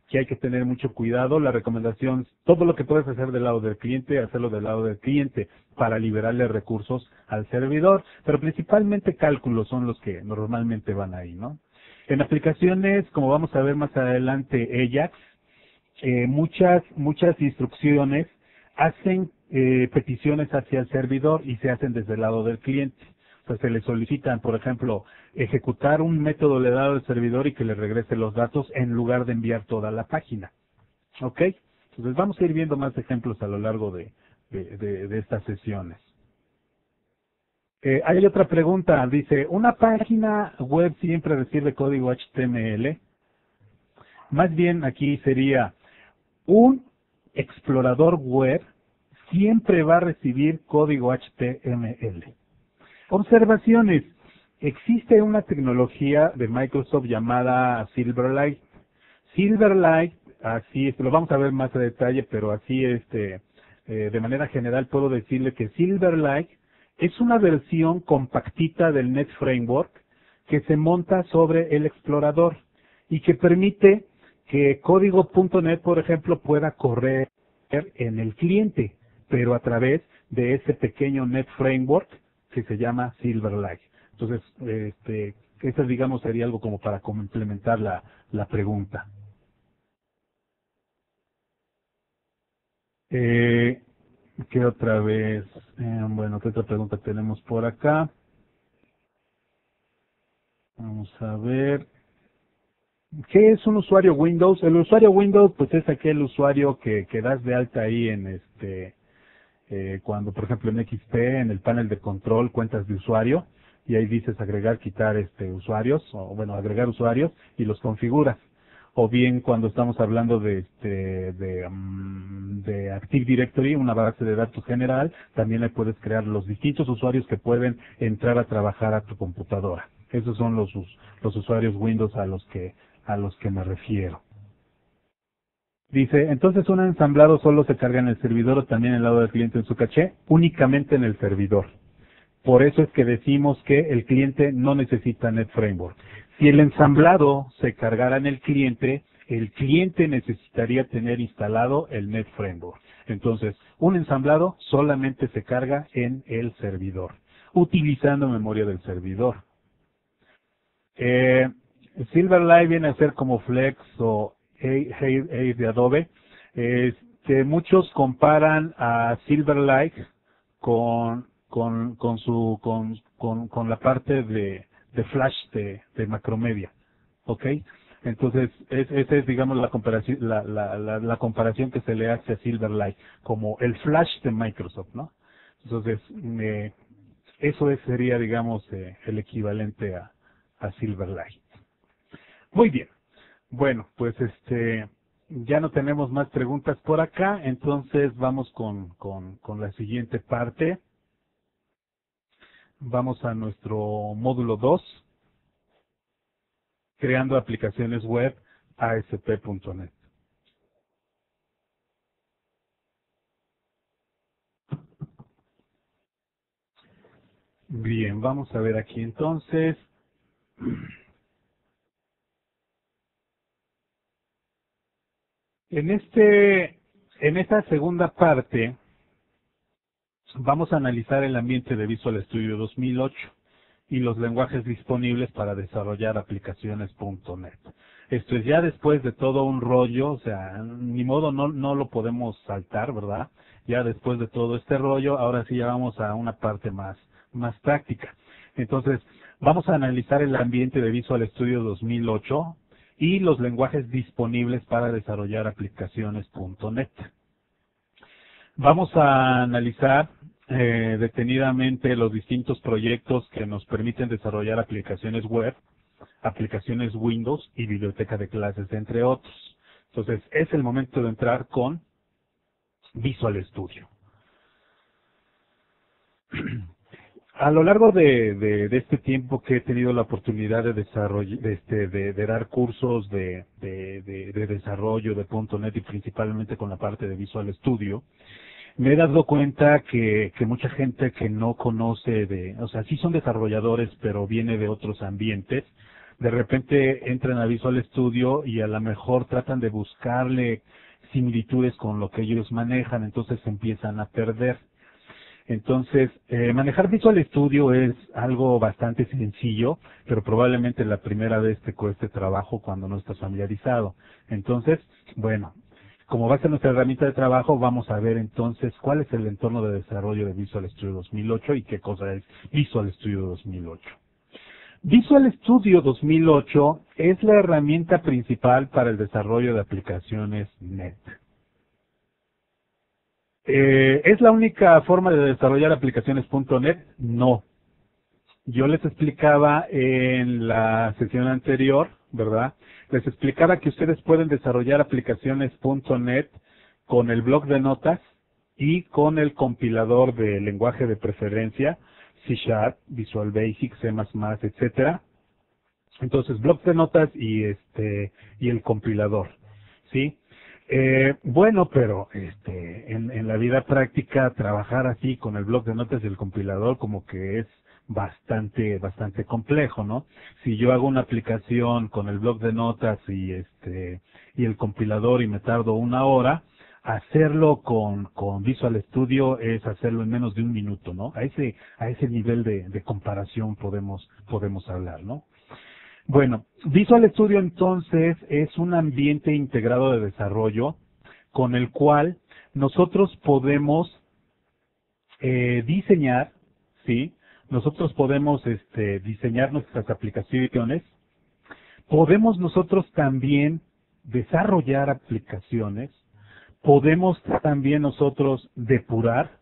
que hay que tener mucho cuidado. La recomendación, todo lo que puedes hacer del lado del cliente, hacerlo del lado del cliente para liberarle recursos al servidor, pero principalmente cálculos son los que normalmente van ahí, ¿no? En aplicaciones, como vamos a ver más adelante, Ajax, muchas instrucciones hacen peticiones hacia el servidor y se hacen desde el lado del cliente. Pues se le solicitan, por ejemplo, ejecutar un método le dado al servidor y que le regrese los datos en lugar de enviar toda la página. ¿Ok? Entonces vamos a ir viendo más ejemplos a lo largo de estas sesiones. Hay otra pregunta, dice, ¿una página web siempre recibe código HTML? Más bien aquí sería, un explorador web siempre va a recibir código HTML. Observaciones. Existe una tecnología de Microsoft llamada Silverlight. Silverlight, así lo vamos a ver más a detalle, pero así de manera general puedo decirle que Silverlight es una versión compactita del Net Framework que se monta sobre el explorador y que permite que código.net, por ejemplo, pueda correr en el cliente, pero a través de ese pequeño Net Framework que se llama Silverlight. Entonces, eso digamos sería algo como para complementar la pregunta. ¿Qué otra vez? Bueno, ¿qué otra pregunta tenemos por acá? Vamos a ver. ¿Qué es un usuario Windows? El usuario Windows, pues es aquel usuario que das de alta ahí en cuando, por ejemplo, en XP, en el panel de control, cuentas de usuario, y ahí dices agregar, quitar usuarios, o bueno, agregar usuarios, y los configuras. O bien cuando estamos hablando de Active Directory, una base de datos general, también le puedes crear los distintos usuarios que pueden entrar a trabajar a tu computadora. Esos son los usuarios Windows a los que me refiero. Dice, entonces un ensamblado solo se carga en el servidor o también en el lado del cliente en su caché, únicamente en el servidor. Por eso es que decimos que el cliente no necesita Net Framework. Si el ensamblado se cargara en el cliente necesitaría tener instalado el Net Framework. Entonces, un ensamblado solamente se carga en el servidor, utilizando memoria del servidor. Silverlight viene a ser como Flex o Air de Adobe. Muchos comparan a Silverlight con la parte de Flash de Macromedia, ¿ok? Entonces, esa es, digamos, la comparación, la comparación que se le hace a Silverlight, como el Flash de Microsoft, ¿no? Entonces, sería, digamos, el equivalente a Silverlight. Muy bien. Bueno, pues ya no tenemos más preguntas por acá, entonces vamos con la siguiente parte. Vamos a nuestro módulo 2, creando aplicaciones web ASP.NET. Bien, vamos a ver aquí entonces. En esta segunda parte vamos a analizar el ambiente de Visual Studio 2008 y los lenguajes disponibles para desarrollar aplicaciones.NET. Esto es ya después de todo un rollo, o sea, ni modo no lo podemos saltar, ¿verdad? Ya después de todo este rollo, ahora sí ya vamos a una parte más práctica. Entonces, vamos a analizar el ambiente de Visual Studio 2008 y los lenguajes disponibles para desarrollar aplicaciones.NET. Vamos a analizar detenidamente los distintos proyectos que nos permiten desarrollar aplicaciones web, aplicaciones Windows y biblioteca de clases, entre otros. Entonces, es el momento de entrar con Visual Studio. A lo largo de este tiempo que he tenido la oportunidad de desarrollar, de dar cursos de desarrollo de .NET y principalmente con la parte de Visual Studio, me he dado cuenta que mucha gente que no conoce o sea, sí son desarrolladores, pero viene de otros ambientes, de repente entran a Visual Studio y a lo mejor tratan de buscarle similitudes con lo que ellos manejan, entonces se empiezan a perder. Entonces, manejar Visual Studio es algo bastante sencillo, pero probablemente la primera vez te cueste trabajo cuando no estás familiarizado. Entonces, bueno, como va a ser nuestra herramienta de trabajo, vamos a ver entonces cuál es el entorno de desarrollo de Visual Studio 2008 y qué cosa es Visual Studio 2008. Visual Studio 2008 es la herramienta principal para el desarrollo de aplicaciones .NET. ¿Es la única forma de desarrollar aplicaciones .NET? No. Yo les explicaba en la sesión anterior, ¿verdad? Les explicaba que ustedes pueden desarrollar aplicaciones .NET con el bloc de notas y con el compilador de lenguaje de preferencia, C#, Visual Basic, C++, etcétera. Entonces, bloc de notas y el compilador, ¿sí? Bueno, pero en la vida práctica trabajar así con el bloc de notas y el compilador como que es bastante complejo, ¿no? Si yo hago una aplicación con el bloc de notas y el compilador y me tardo 1 hora, hacerlo con Visual Studio es hacerlo en menos de 1 minuto, ¿no? A ese nivel de comparación podemos hablar, ¿no? Bueno, Visual Studio entonces es un ambiente integrado de desarrollo con el cual nosotros podemos diseñar, ¿sí? Nosotros podemos diseñar nuestras aplicaciones. Podemos nosotros también desarrollar aplicaciones. Podemos también nosotros depurar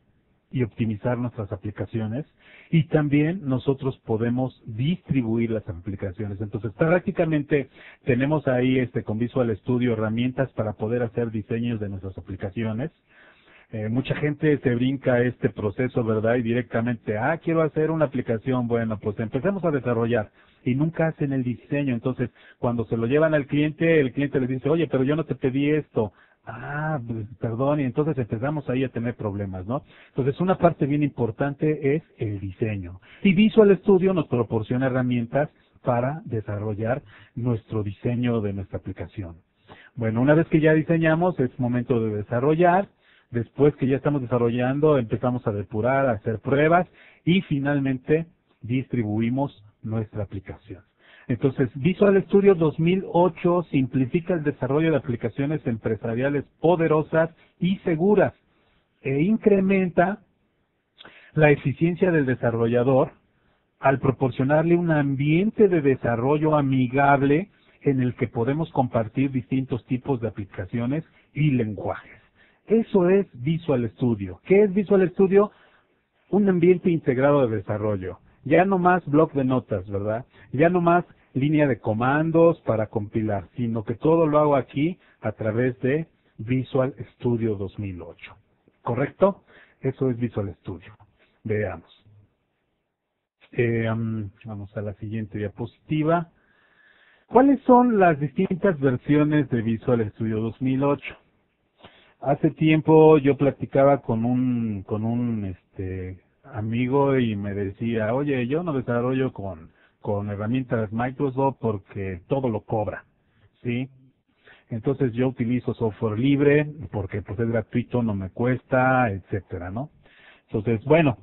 y optimizar nuestras aplicaciones y también nosotros podemos distribuir las aplicaciones. Entonces, prácticamente tenemos ahí con Visual Studio herramientas para poder hacer diseños de nuestras aplicaciones. Mucha gente se brinca este proceso, ¿verdad? Y directamente, quiero hacer una aplicación. Bueno, pues empecemos a desarrollar y nunca hacen el diseño. Entonces, cuando se lo llevan al cliente, el cliente les dice, oye, pero yo no te pedí esto. Pues, perdón, y entonces empezamos ahí a tener problemas, ¿no? Entonces, una parte bien importante es el diseño. Y Visual Studio nos proporciona herramientas para desarrollar nuestro diseño de nuestra aplicación. Bueno, una vez que ya diseñamos, es momento de desarrollar. Después que ya estamos desarrollando, empezamos a depurar, a hacer pruebas y finalmente distribuimos nuestra aplicación. Entonces, Visual Studio 2008 simplifica el desarrollo de aplicaciones empresariales poderosas y seguras e incrementa la eficiencia del desarrollador al proporcionarle un ambiente de desarrollo amigable en el que podemos compartir distintos tipos de aplicaciones y lenguajes. Eso es Visual Studio. ¿Qué es Visual Studio? Un ambiente integrado de desarrollo. Ya no más bloc de notas, ¿verdad? Ya no más línea de comandos para compilar, sino que todo lo hago aquí a través de Visual Studio 2008. ¿Correcto? Eso es Visual Studio. Veamos. Vamos a la siguiente diapositiva. ¿Cuáles son las distintas versiones de Visual Studio 2008? Hace tiempo yo platicaba con un amigo y me decía, oye, yo no desarrollo con herramientas Microsoft porque todo lo cobra, ¿sí? Entonces yo utilizo software libre porque pues es gratuito, no me cuesta, etcétera, ¿no? Entonces, bueno,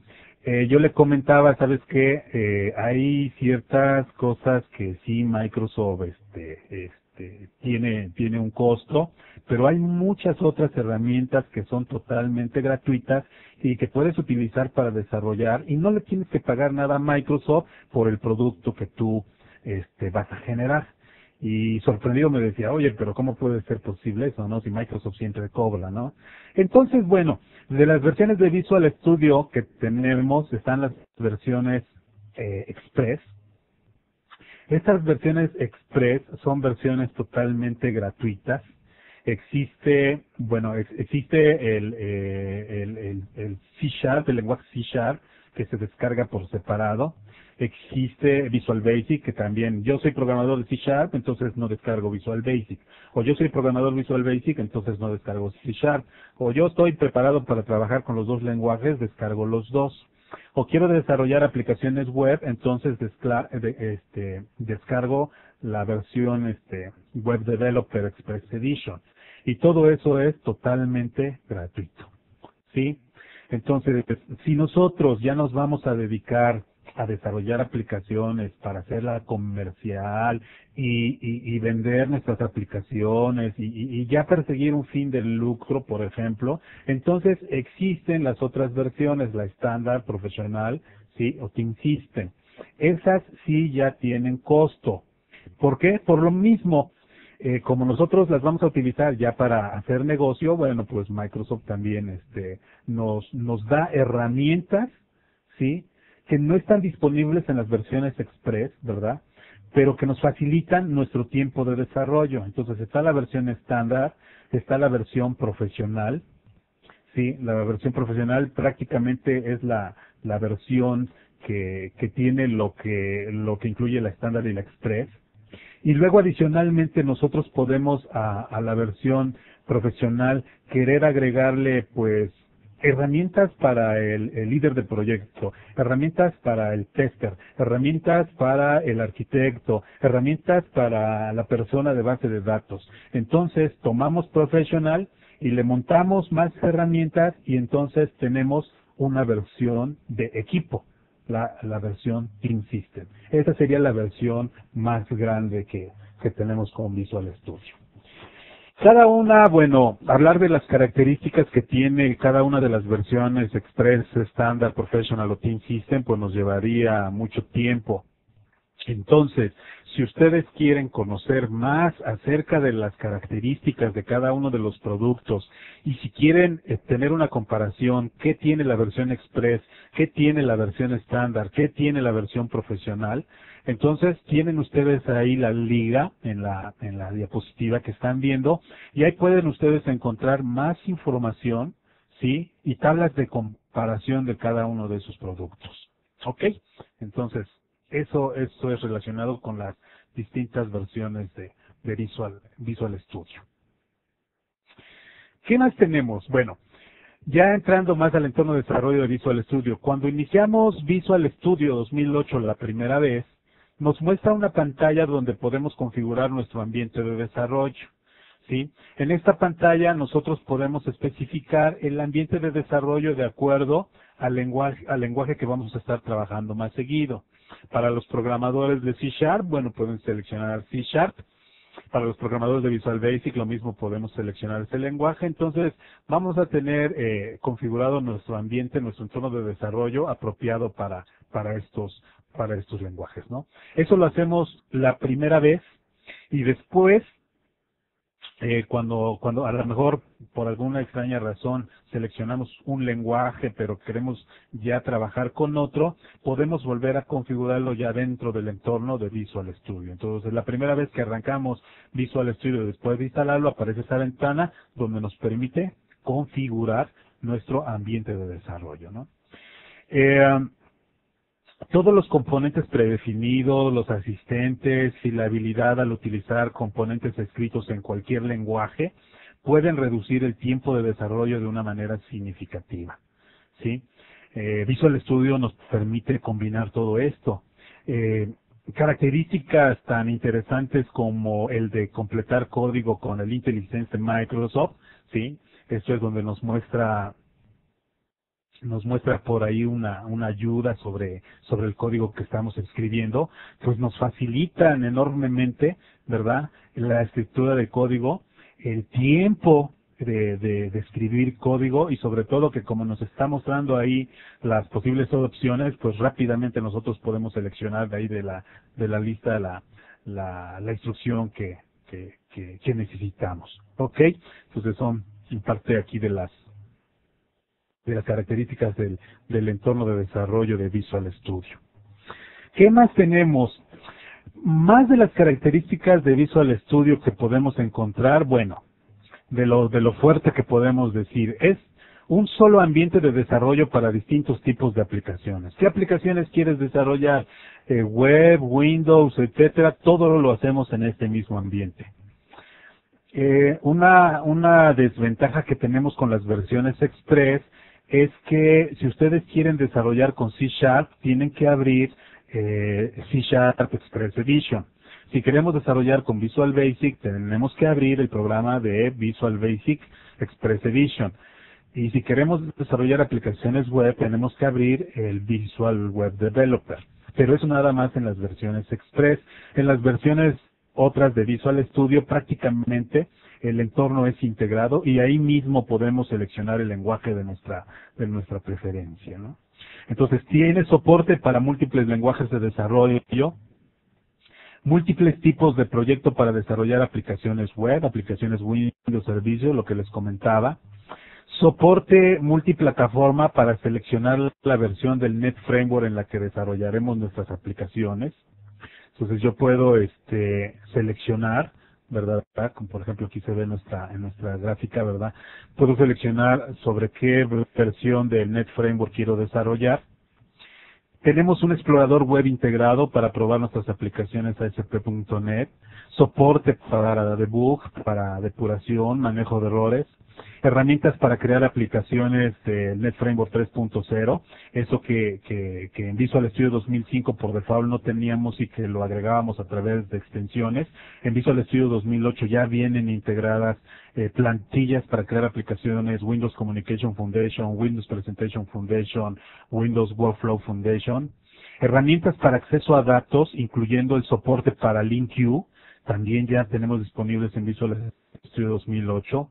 yo le comentaba, ¿sabes qué? Hay ciertas cosas que sí Microsoft tiene un costo, pero hay muchas otras herramientas que son totalmente gratuitas y que puedes utilizar para desarrollar y no le tienes que pagar nada a Microsoft por el producto que tú vas a generar. Y sorprendido me decía, oye, pero ¿cómo puede ser posible eso, no? Si Microsoft siempre cobra, ¿no? Entonces, bueno, de las versiones de Visual Studio que tenemos están las versiones Express. Estas versiones Express son versiones totalmente gratuitas. Existe el C#, el lenguaje C#, que se descarga por separado. Existe Visual Basic, que también, yo soy programador de C#, entonces no descargo Visual Basic. O yo soy programador Visual Basic, entonces no descargo C#. O yo estoy preparado para trabajar con los dos lenguajes, descargo los dos. O quiero desarrollar aplicaciones web, entonces descargo la versión Web Developer Express Edition. Y todo eso es totalmente gratuito. ¿Sí? Entonces, si nosotros ya nos vamos a dedicar a desarrollar aplicaciones para hacerla comercial y vender nuestras aplicaciones y ya perseguir un fin de lucro, por ejemplo, entonces existen las otras versiones, la estándar, profesional, ¿sí? O Team System. Esas sí ya tienen costo. ¿Por qué? Por lo mismo. Como nosotros las vamos a utilizar ya para hacer negocio, bueno, pues Microsoft también nos da herramientas, ¿sí? Que no están disponibles en las versiones Express, ¿verdad? Pero que nos facilitan nuestro tiempo de desarrollo. Entonces está la versión estándar, está la versión profesional, ¿sí? La versión profesional prácticamente es la versión que tiene lo que incluye la estándar y la Express. Y luego adicionalmente nosotros podemos a la versión profesional querer agregarle pues herramientas para el líder de proyecto, herramientas para el tester, herramientas para el arquitecto, herramientas para la persona de base de datos. Entonces tomamos profesional y le montamos más herramientas y entonces tenemos una versión de equipo. La versión Team System. Esa sería la versión más grande que tenemos con Visual Studio. Cada una, bueno, hablar de las características que tiene cada una de las versiones Express, Standard, Professional o Team System, pues nos llevaría mucho tiempo. Entonces, si ustedes quieren conocer más acerca de las características de cada uno de los productos y si quieren tener una comparación, qué tiene la versión Express, qué tiene la versión estándar, qué tiene la versión profesional, entonces tienen ustedes ahí la liga en la diapositiva que están viendo y ahí pueden ustedes encontrar más información, ¿sí? Y tablas de comparación de cada uno de esos productos. ¿Ok? Entonces, eso es relacionado con las distintas versiones de Visual Studio. ¿Qué más tenemos? Bueno, ya entrando más al entorno de desarrollo de Visual Studio, cuando iniciamos Visual Studio 2008 la primera vez, nos muestra una pantalla donde podemos configurar nuestro ambiente de desarrollo. ¿Sí? En esta pantalla nosotros podemos especificar el ambiente de desarrollo de acuerdo al lenguaje que vamos a estar trabajando más seguido. Para los programadores de C#, bueno, pueden seleccionar C#. Para los programadores de Visual Basic, lo mismo, podemos seleccionar ese lenguaje. Entonces, vamos a tener configurado nuestro ambiente, nuestro entorno de desarrollo apropiado para estos lenguajes, ¿no? Eso lo hacemos la primera vez y después, cuando a lo mejor por alguna extraña razón seleccionamos un lenguaje pero queremos ya trabajar con otro, podemos volver a configurarlo ya dentro del entorno de Visual Studio. Entonces, la primera vez que arrancamos Visual Studio después de instalarlo, aparece esa ventana donde nos permite configurar nuestro ambiente de desarrollo, ¿no? Todos los componentes predefinidos, los asistentes y la habilidad al utilizar componentes escritos en cualquier lenguaje pueden reducir el tiempo de desarrollo de una manera significativa, ¿sí? Visual Studio nos permite combinar todo esto. Características tan interesantes como el de completar código con el IntelliSense de Microsoft, ¿sí? Esto es donde nos muestra por ahí una ayuda sobre el código que estamos escribiendo, pues nos facilitan enormemente, ¿verdad?, la escritura de código, el tiempo de escribir código y sobre todo que como nos está mostrando ahí las posibles opciones, pues rápidamente nosotros podemos seleccionar de ahí de la lista la instrucción que necesitamos. ¿Ok? Entonces son en parte aquí de las características del entorno de desarrollo de Visual Studio. ¿Qué más tenemos? Más de las características de Visual Studio que podemos encontrar, bueno, de lo fuerte que podemos decir, es un solo ambiente de desarrollo para distintos tipos de aplicaciones. ¿Qué aplicaciones quieres desarrollar? Web, Windows, etcétera, todo lo hacemos en este mismo ambiente. Una desventaja que tenemos con las versiones Express es que si ustedes quieren desarrollar con C#, tienen que abrir C# Express Edition. Si queremos desarrollar con Visual Basic, tenemos que abrir el programa de Visual Basic Express Edition. Y si queremos desarrollar aplicaciones web, tenemos que abrir el Visual Web Developer. Pero eso nada más en las versiones Express. En las versiones otras de Visual Studio, prácticamente el entorno es integrado y ahí mismo podemos seleccionar el lenguaje de nuestra preferencia, ¿no? Entonces, tiene soporte para múltiples lenguajes de desarrollo, múltiples tipos de proyecto para desarrollar aplicaciones web, aplicaciones Windows Servicio, lo que les comentaba. Soporte multiplataforma para seleccionar la versión del Net Framework en la que desarrollaremos nuestras aplicaciones. Entonces yo puedo seleccionar, ¿verdad? Como por ejemplo aquí se ve en nuestra gráfica, ¿verdad? Puedo seleccionar sobre qué versión del Net Framework quiero desarrollar. Tenemos un explorador web integrado para probar nuestras aplicaciones ASP.NET, soporte para debug, para depuración, manejo de errores, herramientas para crear aplicaciones de Net Framework 3.0, eso que en Visual Studio 2005 por default no teníamos y que lo agregábamos a través de extensiones. En Visual Studio 2008 ya vienen integradas plantillas para crear aplicaciones Windows Communication Foundation, Windows Presentation Foundation, Windows Workflow Foundation. Herramientas para acceso a datos, incluyendo el soporte para LinkU, también ya tenemos disponibles en Visual Studio 2008.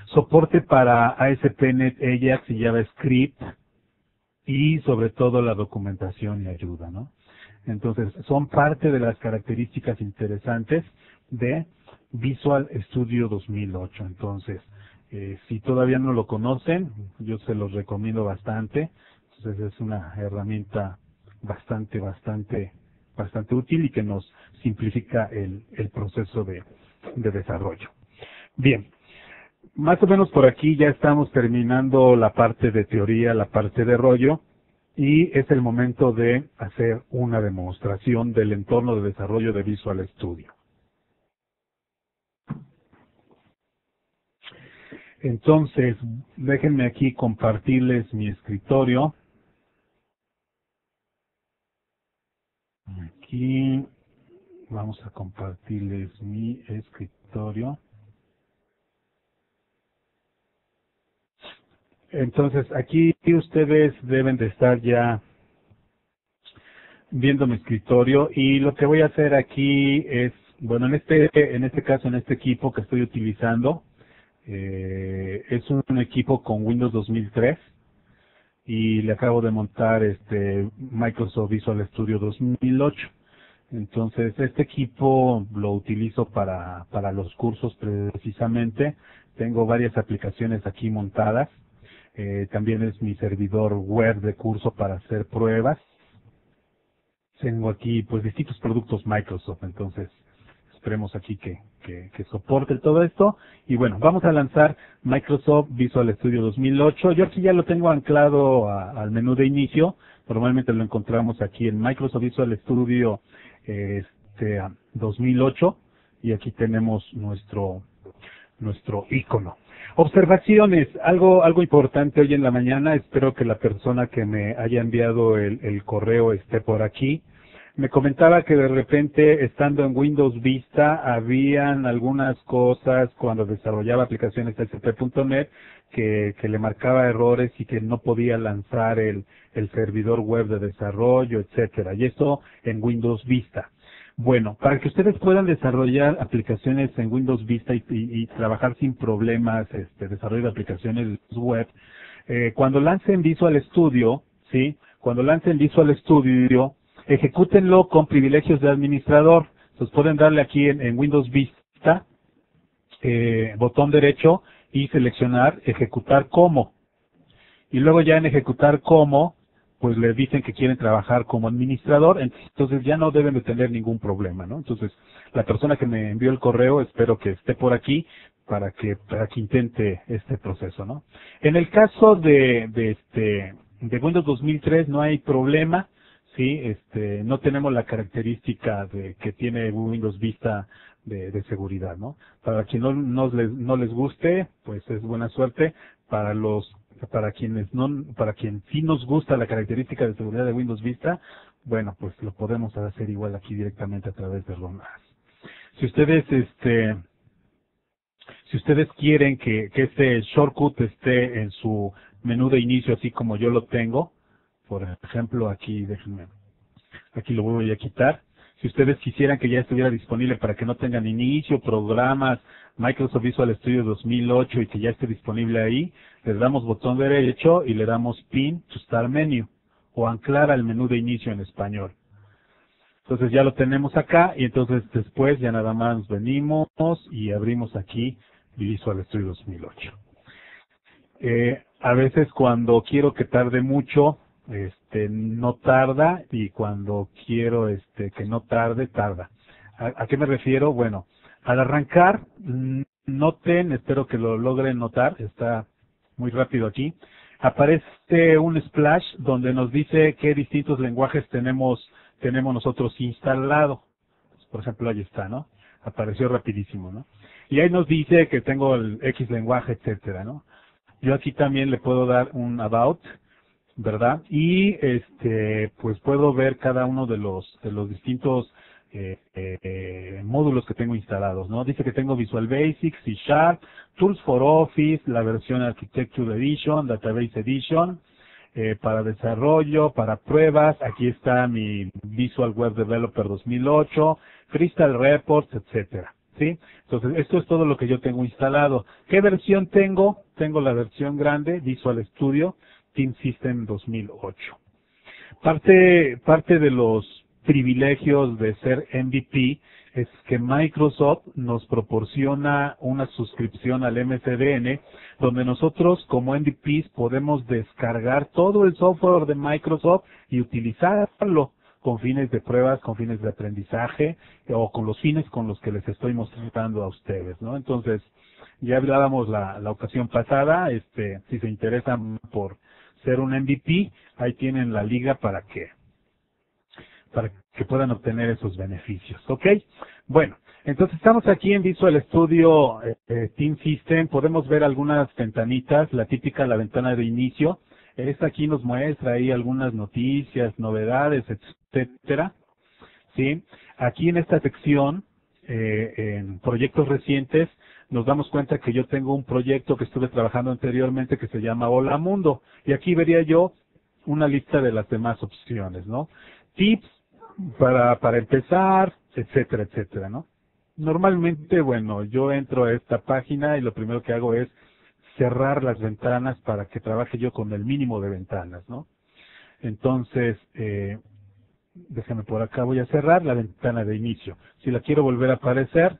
Soporte para ASP.NET Ajax y JavaScript y sobre todo la documentación y ayuda, ¿no? Entonces, son parte de las características interesantes de Visual Studio 2008. Entonces, si todavía no lo conocen, yo se los recomiendo bastante. Entonces, es una herramienta bastante útil y que nos simplifica el proceso de desarrollo. Bien. Más o menos por aquí ya estamos terminando la parte de teoría, la parte de rollo, y es el momento de hacer una demostración del entorno de desarrollo de Visual Studio. Entonces, déjenme aquí compartirles mi escritorio. Aquí vamos a compartirles mi escritorio. Entonces, aquí ustedes deben de estar ya viendo mi escritorio y lo que voy a hacer aquí es, bueno, en este caso, en este equipo que estoy utilizando, es un equipo con Windows 2003 y le acabo de montar Microsoft Visual Studio 2008. Entonces, este equipo lo utilizo para los cursos precisamente. Tengo varias aplicaciones aquí montadas. También es mi servidor web de curso para hacer pruebas. Tengo aquí pues distintos productos Microsoft, entonces esperemos aquí que soporte todo esto. Y bueno, vamos a lanzar Microsoft Visual Studio 2008. Yo aquí ya lo tengo anclado al menú de inicio. Normalmente lo encontramos aquí en Microsoft Visual Studio 2008 y aquí tenemos nuestro icono. Observaciones, algo importante hoy en la mañana, espero que la persona que me haya enviado el correo esté por aquí. Me comentaba que de repente, estando en Windows Vista, habían algunas cosas cuando desarrollaba aplicaciones ASP.NET que le marcaba errores y que no podía lanzar el servidor web de desarrollo, etcétera. Y eso en Windows Vista. Bueno, para que ustedes puedan desarrollar aplicaciones en Windows Vista y trabajar sin problemas, desarrollo de aplicaciones web, cuando lancen Visual Studio, ¿sí? Cuando lancen Visual Studio, ejecútenlo con privilegios de administrador. Entonces pueden darle aquí en Windows Vista, botón derecho y seleccionar ejecutar como. Y luego ya en ejecutar como, pues le dicen que quieren trabajar como administrador, entonces ya no deben de tener ningún problema, ¿no? Entonces, la persona que me envió el correo, espero que esté por aquí, para que intente este proceso, ¿no? En el caso de Windows 2003 no hay problema, sí, no tenemos la característica de que tiene Windows Vista de seguridad, ¿no? Para quien no les guste, pues es buena suerte. Para quien sí nos gusta la característica de seguridad de Windows Vista, bueno, pues lo podemos hacer igual aquí directamente a través de ROM. Si ustedes quieren que este shortcut esté en su menú de inicio, así como yo lo tengo, por ejemplo, aquí lo voy a quitar. Si ustedes quisieran que ya estuviera disponible para que no tengan inicio, programas, Microsoft Visual Studio 2008 y que ya esté disponible ahí, les damos botón derecho y le damos Pin to Start Menu o anclar al menú de inicio en español. Entonces ya lo tenemos acá y entonces después ya nada más nos venimos y abrimos aquí Visual Studio 2008. A veces cuando quiero que tarde mucho, no tarda, y cuando quiero que no tarde, tarda. ¿A qué me refiero? Bueno, al arrancar, noten, espero que lo logren notar, está muy rápido aquí, aparece un splash donde nos dice qué distintos lenguajes tenemos nosotros instalado. Por ejemplo, ahí está, ¿no? Apareció rapidísimo, ¿no? Y ahí nos dice que tengo el X lenguaje, etcétera, ¿no? Yo aquí también le puedo dar un about, ¿verdad? Y pues puedo ver cada uno de los distintos módulos que tengo instalados, ¿no? Dice que tengo Visual Basic, C Sharp, Tools for Office, la versión Architecture Edition, Database Edition, para desarrollo, para pruebas, aquí está mi Visual Web Developer 2008, Crystal Reports, etcétera, ¿sí? Entonces, esto es todo lo que yo tengo instalado. ¿Qué versión tengo? Tengo la versión grande, Visual Studio Team System 2008. Parte de los privilegios de ser MVP es que Microsoft nos proporciona una suscripción al MCDN, donde nosotros como MVPs podemos descargar todo el software de Microsoft y utilizarlo con fines de pruebas, con fines de aprendizaje o con los fines con los que les estoy mostrando a ustedes, ¿no? Entonces, ya hablábamos la ocasión pasada, si se interesan por ser un MVP, ahí tienen la liga para que puedan obtener esos beneficios, ¿ok? Bueno, entonces estamos aquí en Visual Studio Team System, podemos ver algunas ventanitas, la típica, la ventana de inicio. Esta aquí nos muestra ahí algunas noticias, novedades, etcétera, ¿sí? Aquí en esta sección, en proyectos recientes, nos damos cuenta que yo tengo un proyecto que estuve trabajando anteriormente que se llama Hola Mundo, y aquí vería yo una lista de las demás opciones, ¿no? Tips para empezar, etcétera, etcétera, ¿no? Normalmente, bueno, yo entro a esta página y lo primero que hago es cerrar las ventanas para que trabaje yo con el mínimo de ventanas, ¿no? Entonces, déjame por acá, voy a cerrar la ventana de inicio. Si la quiero volver a aparecer,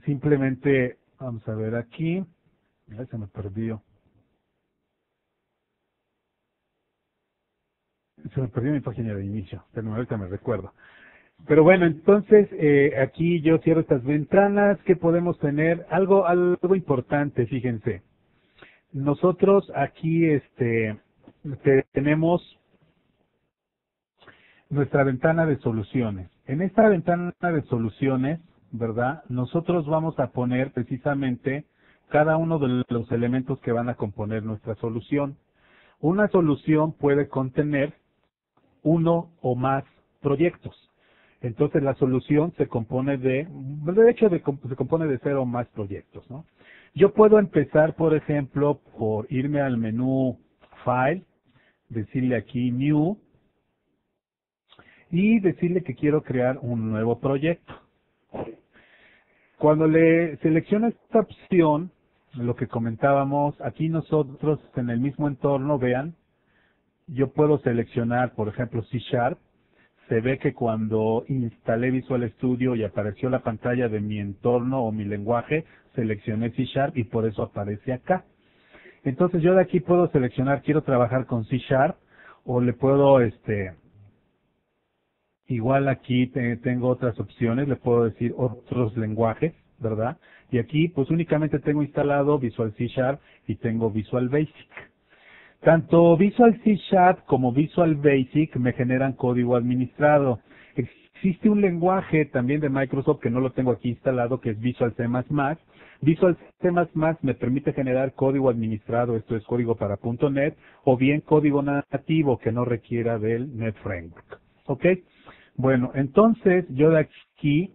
simplemente, vamos a ver aquí, ya se me perdió. Se me perdió mi página de inicio, pero ahorita me recuerdo. Pero bueno, entonces aquí yo cierro estas ventanas. ¿Qué podemos tener? Algo importante, fíjense. Nosotros aquí tenemos nuestra ventana de soluciones. En esta ventana de soluciones, ¿verdad? Nosotros vamos a poner precisamente cada uno de los elementos que van a componer nuestra solución. Una solución puede contener uno o más proyectos. Entonces la solución se compone se compone de 0 o más proyectos, ¿no? Yo puedo empezar, por ejemplo, por irme al menú File, decirle aquí New, y decirle que quiero crear un nuevo proyecto. Cuando le selecciono esta opción, lo que comentábamos, aquí nosotros en el mismo entorno, vean, yo puedo seleccionar, por ejemplo, C Sharp. Se ve que cuando instalé Visual Studio y apareció la pantalla de mi entorno o mi lenguaje, seleccioné C Sharp y por eso aparece acá. Entonces yo de aquí puedo seleccionar, quiero trabajar con C Sharp, o le puedo Igual aquí tengo otras opciones, le puedo decir otros lenguajes, ¿verdad? Y aquí pues únicamente tengo instalado Visual C Sharp y tengo Visual Basic. Tanto Visual C Sharp como Visual Basic me generan código administrado. Existe un lenguaje también de Microsoft que no lo tengo aquí instalado, que es Visual C++. Visual C++ me permite generar código administrado, esto es código para .NET, o bien código nativo que no requiera del Net Framework. ¿Ok? Bueno, entonces yo de aquí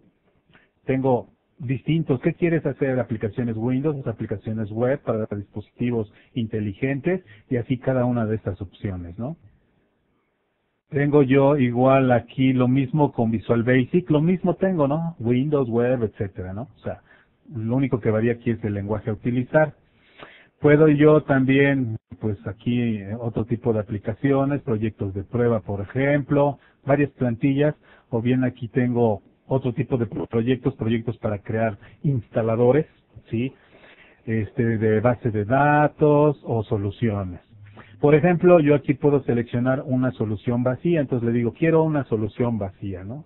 tengo distintos. ¿Qué quieres hacer? Aplicaciones Windows, aplicaciones web para dispositivos inteligentes y así cada una de estas opciones, ¿no? Tengo yo igual aquí lo mismo con Visual Basic, lo mismo tengo, ¿no? Windows, web, etcétera, ¿no? O sea, lo único que varía aquí es el lenguaje a utilizar. Puedo yo también, pues aquí otro tipo de aplicaciones, proyectos de prueba, por ejemplo, varias plantillas, o bien aquí tengo otro tipo de proyectos para crear instaladores, ¿sí? De base de datos o soluciones. Por ejemplo, yo aquí puedo seleccionar una solución vacía, entonces le digo, quiero una solución vacía, ¿no?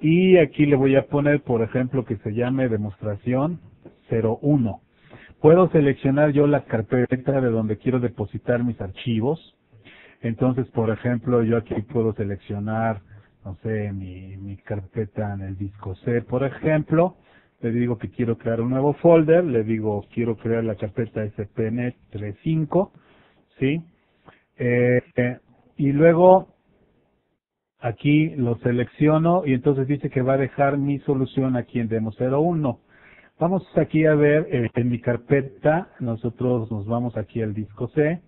Y aquí le voy a poner, por ejemplo, que se llame demostración 01. Puedo seleccionar yo la carpeta de donde quiero depositar mis archivos. Entonces, por ejemplo, yo aquí puedo seleccionar, no sé, mi carpeta en el disco C, por ejemplo. Le digo que quiero crear un nuevo folder, le digo quiero crear la carpeta SPNet 35, ¿sí? Y luego aquí lo selecciono y entonces dice que va a dejar mi solución aquí en Demo 01. Vamos aquí a ver en mi carpeta, nosotros nos vamos aquí al disco C,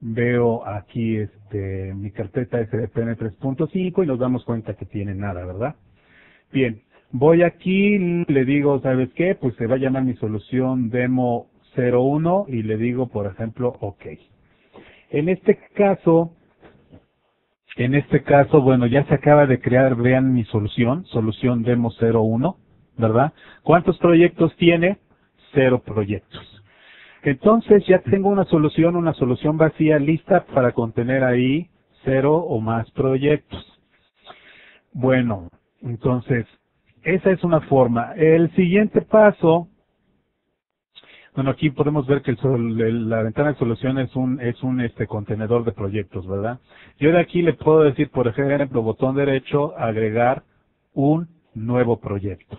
veo aquí mi carpeta SPN 3.5 y nos damos cuenta que tiene nada, ¿verdad? Bien, voy aquí, le digo, ¿sabes qué? Pues se va a llamar mi solución Demo 01 y le digo, por ejemplo, OK. En este caso, bueno, ya se acaba de crear, vean mi solución Demo 01, ¿verdad? ¿Cuántos proyectos tiene? 0 proyectos. Entonces ya tengo una solución vacía lista para contener ahí 0 o más proyectos. Bueno, entonces, esa es una forma. El siguiente paso, bueno, aquí podemos ver que la ventana de solución es un contenedor de proyectos, ¿verdad? Yo de aquí le puedo decir, por ejemplo, botón derecho, agregar un nuevo proyecto.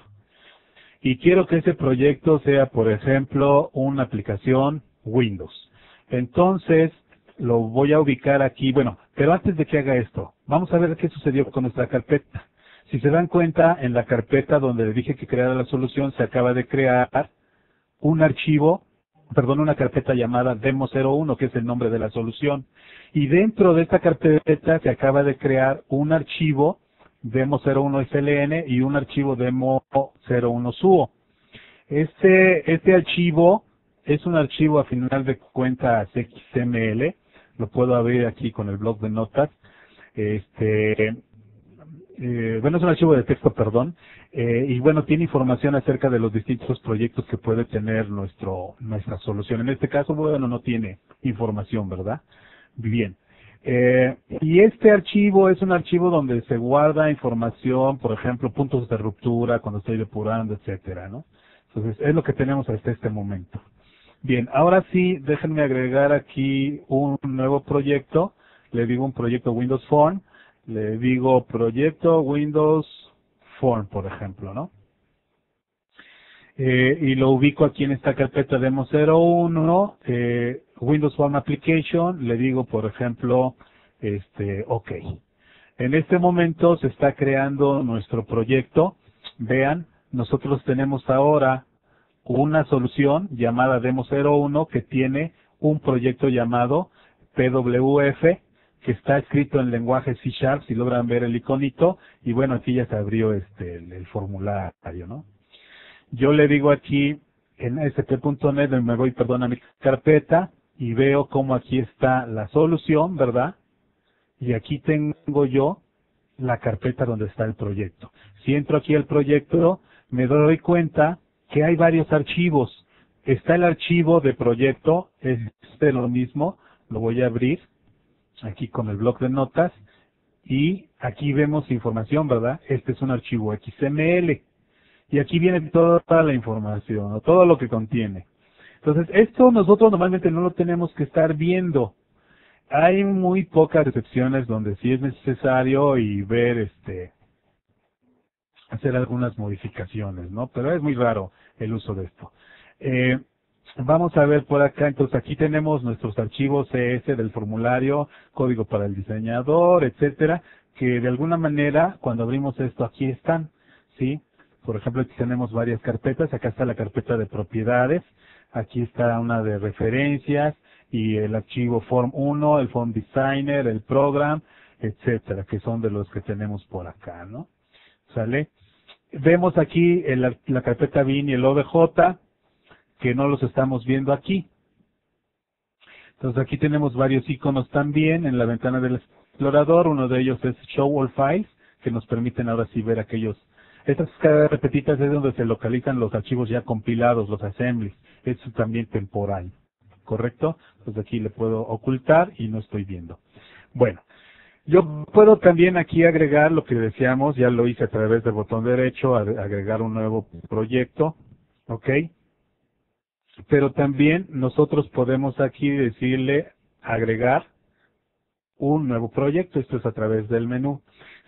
Y quiero que ese proyecto sea, por ejemplo, una aplicación Windows. Entonces, lo voy a ubicar aquí. Bueno, pero antes de que haga esto, vamos a ver qué sucedió con nuestra carpeta. Si se dan cuenta, en la carpeta donde le dije que creara la solución, se acaba de crear un archivo, una carpeta llamada Demo01, que es el nombre de la solución. Y dentro de esta carpeta se acaba de crear un archivo Demo01SLN y un archivo Demo01SUO. Este archivo es un archivo a final de cuentas XML, lo puedo abrir aquí con el bloc de notas. Bueno, es un archivo de texto, perdón, y bueno, tiene información acerca de los distintos proyectos que puede tener nuestra solución. En este caso, bueno, no tiene información, ¿verdad? Bien. Y este archivo es un archivo donde se guarda información, por ejemplo, puntos de ruptura, cuando estoy depurando, etcétera, ¿no? Entonces, es lo que tenemos hasta este momento. Bien, ahora sí, déjenme agregar aquí un nuevo proyecto. Le digo un proyecto Windows Phone. Le digo proyecto Windows Phone, por ejemplo, ¿no? Y lo ubico aquí en esta carpeta Demo 01, Windows Phone Application, le digo, por ejemplo, OK. En este momento se está creando nuestro proyecto. Vean, nosotros tenemos ahora una solución llamada Demo 01 que tiene un proyecto llamado PWF, que está escrito en lenguaje C Sharp, si logran ver el iconito, y bueno, aquí ya se abrió el formulario, ¿no? Yo le digo aquí en sp.net, me voy, a mi carpeta, y veo cómo aquí está la solución, ¿verdad? Y aquí tengo yo la carpeta donde está el proyecto. Si entro aquí al proyecto, me doy cuenta que hay varios archivos. Está el archivo de proyecto, es lo mismo, lo voy a abrir aquí con el bloc de notas, y aquí vemos información, ¿verdad? Este es un archivo XML y aquí viene toda la información, o todo lo que contiene. Entonces, esto nosotros normalmente no lo tenemos que estar viendo. Hay muy pocas excepciones donde sí es necesario y ver, hacer algunas modificaciones, ¿no? Pero es muy raro el uso de esto. Eh, Vamos a ver por acá, entonces aquí tenemos nuestros archivos CS del formulario, código para el diseñador, etcétera, que de alguna manera, cuando abrimos esto, aquí están, ¿sí? Por ejemplo, aquí tenemos varias carpetas, acá está la carpeta de propiedades, aquí está una de referencias, y el archivo Form 1, el Form Designer, el Program, etcétera, que son de los que tenemos por acá, ¿no? ¿Sale? Vemos aquí la carpeta bin y el OBJ, que no los estamos viendo aquí. Entonces aquí tenemos varios iconos también en la ventana del explorador. Uno de ellos es Show All Files, que nos permiten ahora sí ver aquellos. Estas carpetitas es donde se localizan los archivos ya compilados, los assemblies. Es también temporal, ¿correcto? Entonces aquí le puedo ocultar y no estoy viendo. Bueno, yo puedo también aquí agregar lo que decíamos, ya lo hice a través del botón derecho, agregar un nuevo proyecto, ¿ok? Pero también nosotros podemos aquí decirle agregar un nuevo proyecto. Esto es a través del menú.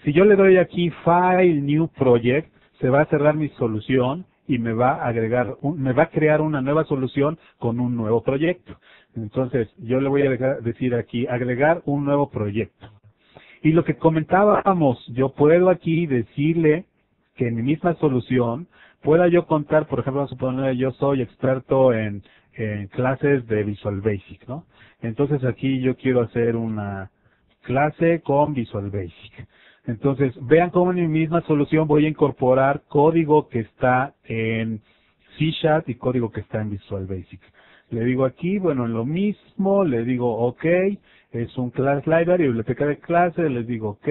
Si yo le doy aquí File New Project, se va a cerrar mi solución y me va a agregar, me va a crear una nueva solución con un nuevo proyecto. Entonces, yo le voy a decir aquí agregar un nuevo proyecto. Y lo que comentábamos, yo puedo aquí decirle que en mi misma solución pueda yo contar, por ejemplo, vamos a suponer yo soy experto en clases de Visual Basic, ¿no? Entonces aquí yo quiero hacer una clase con Visual Basic. Entonces, vean cómo en mi misma solución voy a incorporar código que está en C# y código que está en Visual Basic. Le digo aquí, bueno, en lo mismo, le digo OK, es un class library, biblioteca de clase, les digo OK,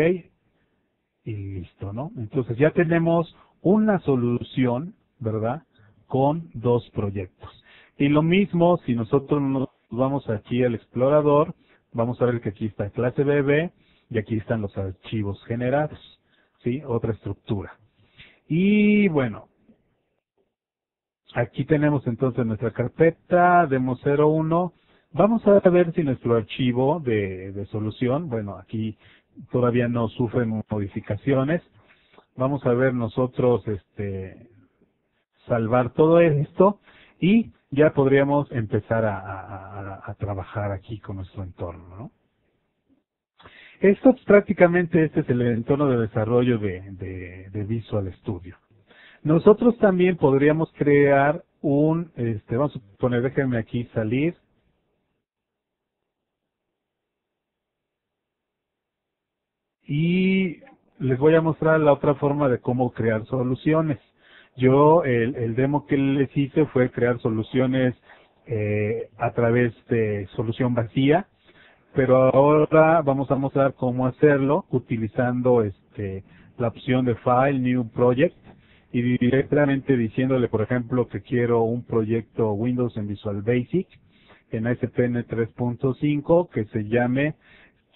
y listo, ¿no? Entonces ya tenemos una solución, ¿verdad? Con dos proyectos. Y lo mismo, si nosotros nos vamos aquí al explorador, vamos a ver que aquí está clase BB y aquí están los archivos generados, ¿sí? Otra estructura. Y bueno, aquí tenemos entonces nuestra carpeta demo 01. Vamos a ver si nuestro archivo de solución, bueno, aquí todavía no sufre modificaciones. Vamos a ver nosotros salvar todo esto y ya podríamos empezar a trabajar aquí con nuestro entorno, ¿no? Esto prácticamente este es el entorno de desarrollo de Visual Studio. Nosotros también podríamos crear vamos a poner, déjenme aquí salir. Y les voy a mostrar la otra forma de cómo crear soluciones. Yo, el demo que les hice fue crear soluciones a través de solución vacía, pero ahora vamos a mostrar cómo hacerlo utilizando la opción de File, New Project, y directamente diciéndole, por ejemplo, que quiero un proyecto Windows en Visual Basic en ASP.NET 3.5 que se llame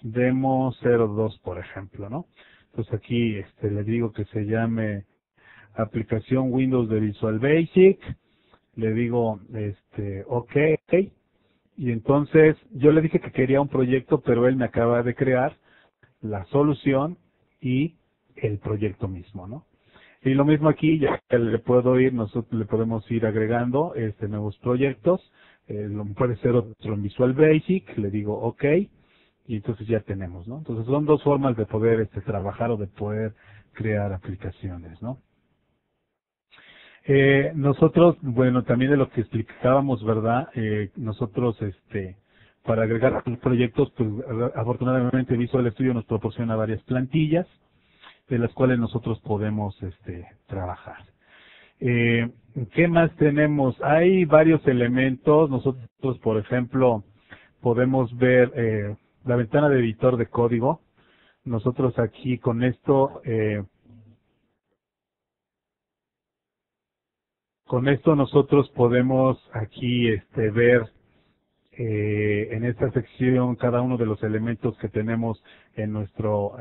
Demo 02, por ejemplo, ¿no? Entonces aquí le digo que se llame aplicación Windows de Visual Basic, le digo OK, y entonces yo le dije que quería un proyecto, pero él me acaba de crear la solución y el proyecto mismo, ¿no? Y lo mismo aquí, ya que le puedo ir, nosotros le podemos ir agregando nuevos proyectos, puede ser otro en Visual Basic, le digo OK, y entonces ya tenemos, ¿no? Entonces son dos formas de poder trabajar o de poder crear aplicaciones, ¿no? Nosotros, bueno, también de lo que explicábamos, ¿verdad? Nosotros, para agregar proyectos, pues afortunadamente Visual Studio nos proporciona varias plantillas de las cuales nosotros podemos trabajar. ¿Qué más tenemos? Hay varios elementos. Nosotros, por ejemplo, podemos ver la ventana de editor de código. Nosotros aquí con esto, nosotros podemos aquí ver en esta sección cada uno de los elementos que tenemos en nuestro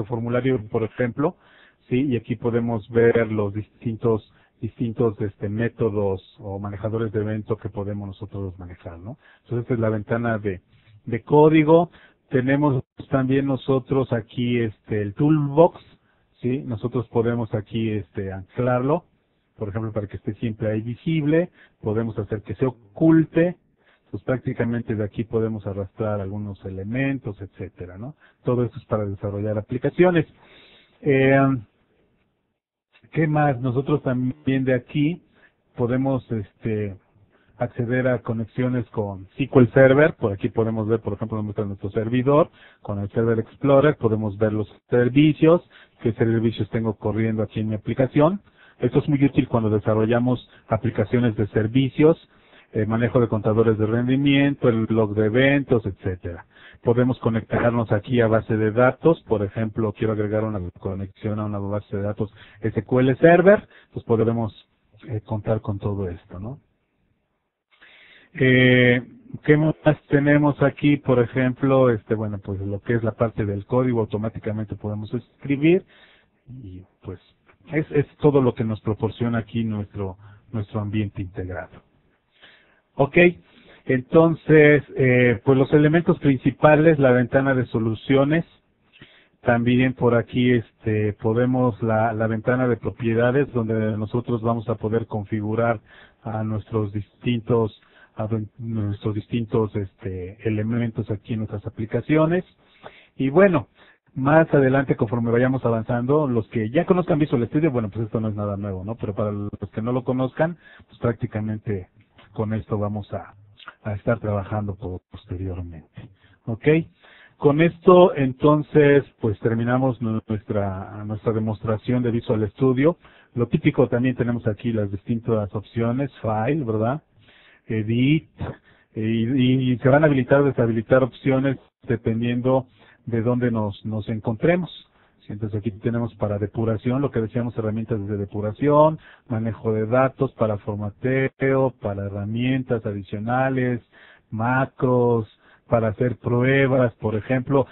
formulario, por ejemplo, sí, y aquí podemos ver los distintos métodos o manejadores de evento que podemos nosotros manejar, ¿no? Entonces esta es la ventana de código. Tenemos también nosotros aquí el toolbox, sí, nosotros podemos aquí anclarlo, por ejemplo, para que esté siempre ahí visible. Podemos hacer que se oculte, pues prácticamente de aquí podemos arrastrar algunos elementos, etcétera, ¿no? Todo esto es para desarrollar aplicaciones. ¿Qué más? Nosotros también de aquí podemos acceder a conexiones con SQL Server. Por aquí podemos ver, por ejemplo, nuestro servidor. Con el Server Explorer podemos ver los servicios, qué servicios tengo corriendo aquí en mi aplicación. Esto es muy útil cuando desarrollamos aplicaciones de servicios, manejo de contadores de rendimiento, el log de eventos, etcétera. Podemos conectarnos aquí a base de datos. Por ejemplo, quiero agregar una conexión a una base de datos SQL Server, pues podremos contar con todo esto, ¿no? ¿Qué más tenemos aquí? Por ejemplo, bueno, pues lo que es la parte del código automáticamente podemos escribir, y pues es todo lo que nos proporciona aquí nuestro ambiente integrado. Ok, entonces, pues los elementos principales, la ventana de soluciones. También por aquí podemos la ventana de propiedades, donde nosotros vamos a poder configurar a nuestros distintos elementos aquí en nuestras aplicaciones. Y bueno, más adelante, conforme vayamos avanzando, los que ya conozcan Visual Studio, bueno, pues esto no es nada nuevo, ¿no? Pero para los que no lo conozcan, pues prácticamente con esto vamos a estar trabajando posteriormente. ¿Ok? Con esto, entonces, pues terminamos nuestra demostración de Visual Studio. Lo típico, también tenemos aquí las distintas opciones, File, ¿verdad? Edit, y se van a habilitar o deshabilitar opciones dependiendo de dónde nos encontremos. Entonces aquí tenemos para depuración, lo que decíamos, herramientas de depuración, manejo de datos, para formateo, para herramientas adicionales, macros, para hacer pruebas, por ejemplo.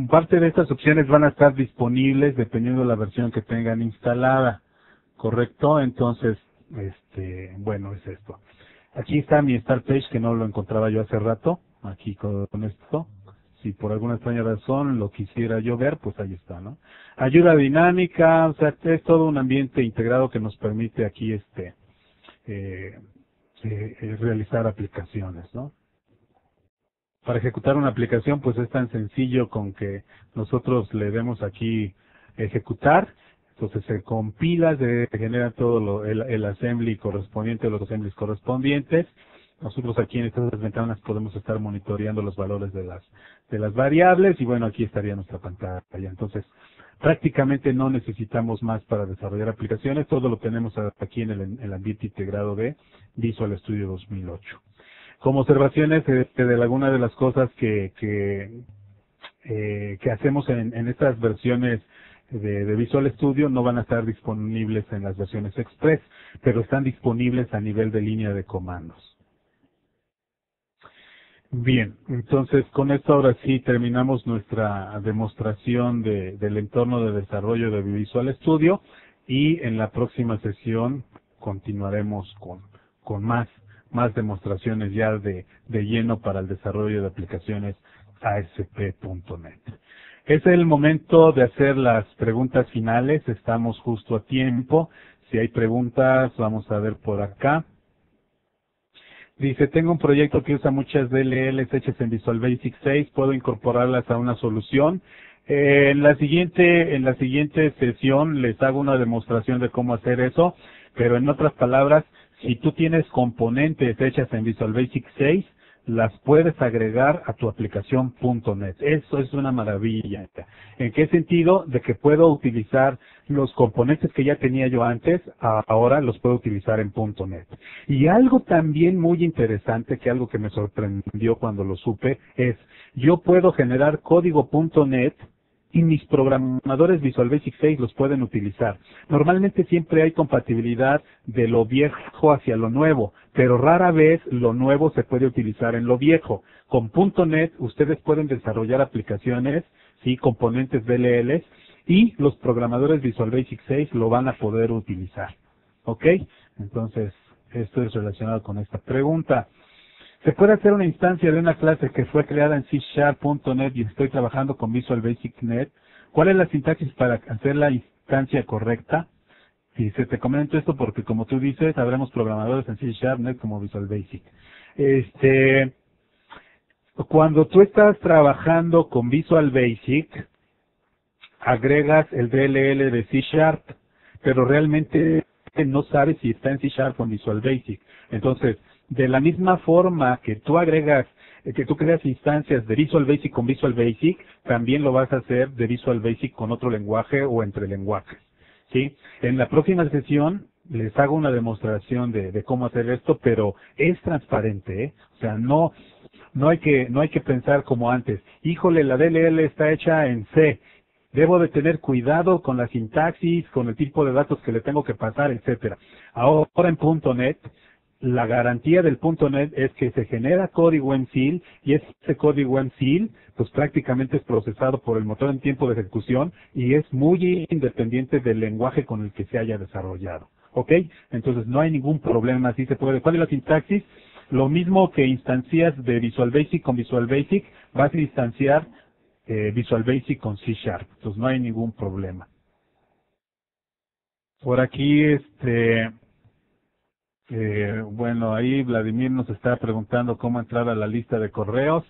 Parte de estas opciones van a estar disponibles dependiendo de la versión que tengan instalada, ¿correcto? Entonces, bueno, es esto. Aquí está mi Start Page, que no lo encontraba yo hace rato, aquí con esto. Si por alguna extraña razón lo quisiera yo ver, pues ahí está, ¿no? Ayuda dinámica, o sea, es todo un ambiente integrado que nos permite aquí realizar aplicaciones, ¿no? Para ejecutar una aplicación, pues es tan sencillo con que nosotros le demos aquí ejecutar. Entonces se compila, se genera todo el assembly correspondiente, los assemblies correspondientes. Nosotros aquí en estas ventanas podemos estar monitoreando los valores de las variables, y bueno, aquí estaría nuestra pantalla. Entonces, prácticamente no necesitamos más para desarrollar aplicaciones. Todo lo tenemos aquí en el ambiente integrado de Visual Studio 2008. Como observaciones de alguna de las cosas que hacemos en estas versiones de Visual Studio, no van a estar disponibles en las versiones Express, pero están disponibles a nivel de línea de comandos. Bien, entonces con esto ahora sí terminamos nuestra demostración del entorno de desarrollo de Visual Studio, y en la próxima sesión continuaremos con más demostraciones ya de lleno para el desarrollo de aplicaciones ASP.NET. Es el momento de hacer las preguntas finales, estamos justo a tiempo. Si hay preguntas, vamos a ver por acá. Dice, tengo un proyecto que usa muchas DLLs hechas en Visual Basic 6, ¿puedo incorporarlas a una solución? En la siguiente sesión les hago una demostración de cómo hacer eso, pero en otras palabras, si tú tienes componentes hechas en Visual Basic 6, las puedes agregar a tu aplicación .NET. Eso es una maravilla. ¿En qué sentido? De que puedo utilizar los componentes que ya tenía yo antes, ahora los puedo utilizar en .NET. Y algo también muy interesante, que algo que me sorprendió cuando lo supe, es yo puedo generar código .NET y mis programadores Visual Basic 6 los pueden utilizar. Normalmente siempre hay compatibilidad de lo viejo hacia lo nuevo, pero rara vez lo nuevo se puede utilizar en lo viejo. Con .NET ustedes pueden desarrollar aplicaciones, sí, componentes DLLs, y los programadores Visual Basic 6 lo van a poder utilizar. ¿Ok? Entonces, esto es relacionado con esta pregunta. ¿Se puede hacer una instancia de una clase que fue creada en C#.NET y estoy trabajando con Visual Basic Net? ¿Cuál es la sintaxis para hacer la instancia correcta? Y se te comento esto porque, como tú dices, habremos programadores en C#.NET como Visual Basic. Cuando tú estás trabajando con Visual Basic, agregas el DLL de C#, pero realmente no sabes si está en C# o en Visual Basic. Entonces, de la misma forma que tú agregas, que tú creas instancias de Visual Basic con Visual Basic, también lo vas a hacer de Visual Basic con otro lenguaje o entre lenguajes. ¿Sí? En la próxima sesión les hago una demostración de cómo hacer esto, pero es transparente, ¿eh? O sea, no hay que pensar como antes. Híjole, la DLL está hecha en C. Debo de tener cuidado con la sintaxis, con el tipo de datos que le tengo que pasar, etcétera. Ahora en .NET, la garantía del .NET es que se genera código en CIL y ese código en CIL pues prácticamente es procesado por el motor en tiempo de ejecución y es muy independiente del lenguaje con el que se haya desarrollado. ¿Ok? Entonces no hay ningún problema, así se puede. ¿Cuál es la sintaxis? Lo mismo que instancias de Visual Basic con Visual Basic, vas a instanciar Visual Basic con C#. Entonces no hay ningún problema. Por aquí, bueno, ahí Vladimir nos está preguntando cómo entrar a la lista de correos.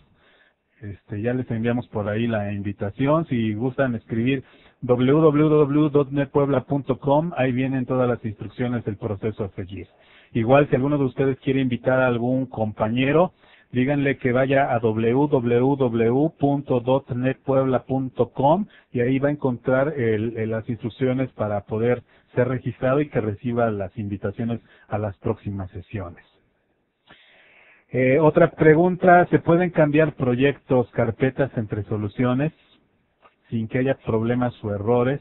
Ya les enviamos por ahí la invitación. Si gustan escribir www.netpuebla.com, ahí vienen todas las instrucciones del proceso a seguir. Igual, si alguno de ustedes quiere invitar a algún compañero, díganle que vaya a www.netpuebla.com y ahí va a encontrar las instrucciones para poder ser registrado y que reciba las invitaciones a las próximas sesiones. Otra pregunta, ¿se pueden cambiar proyectos, carpetas entre soluciones sin que haya problemas o errores?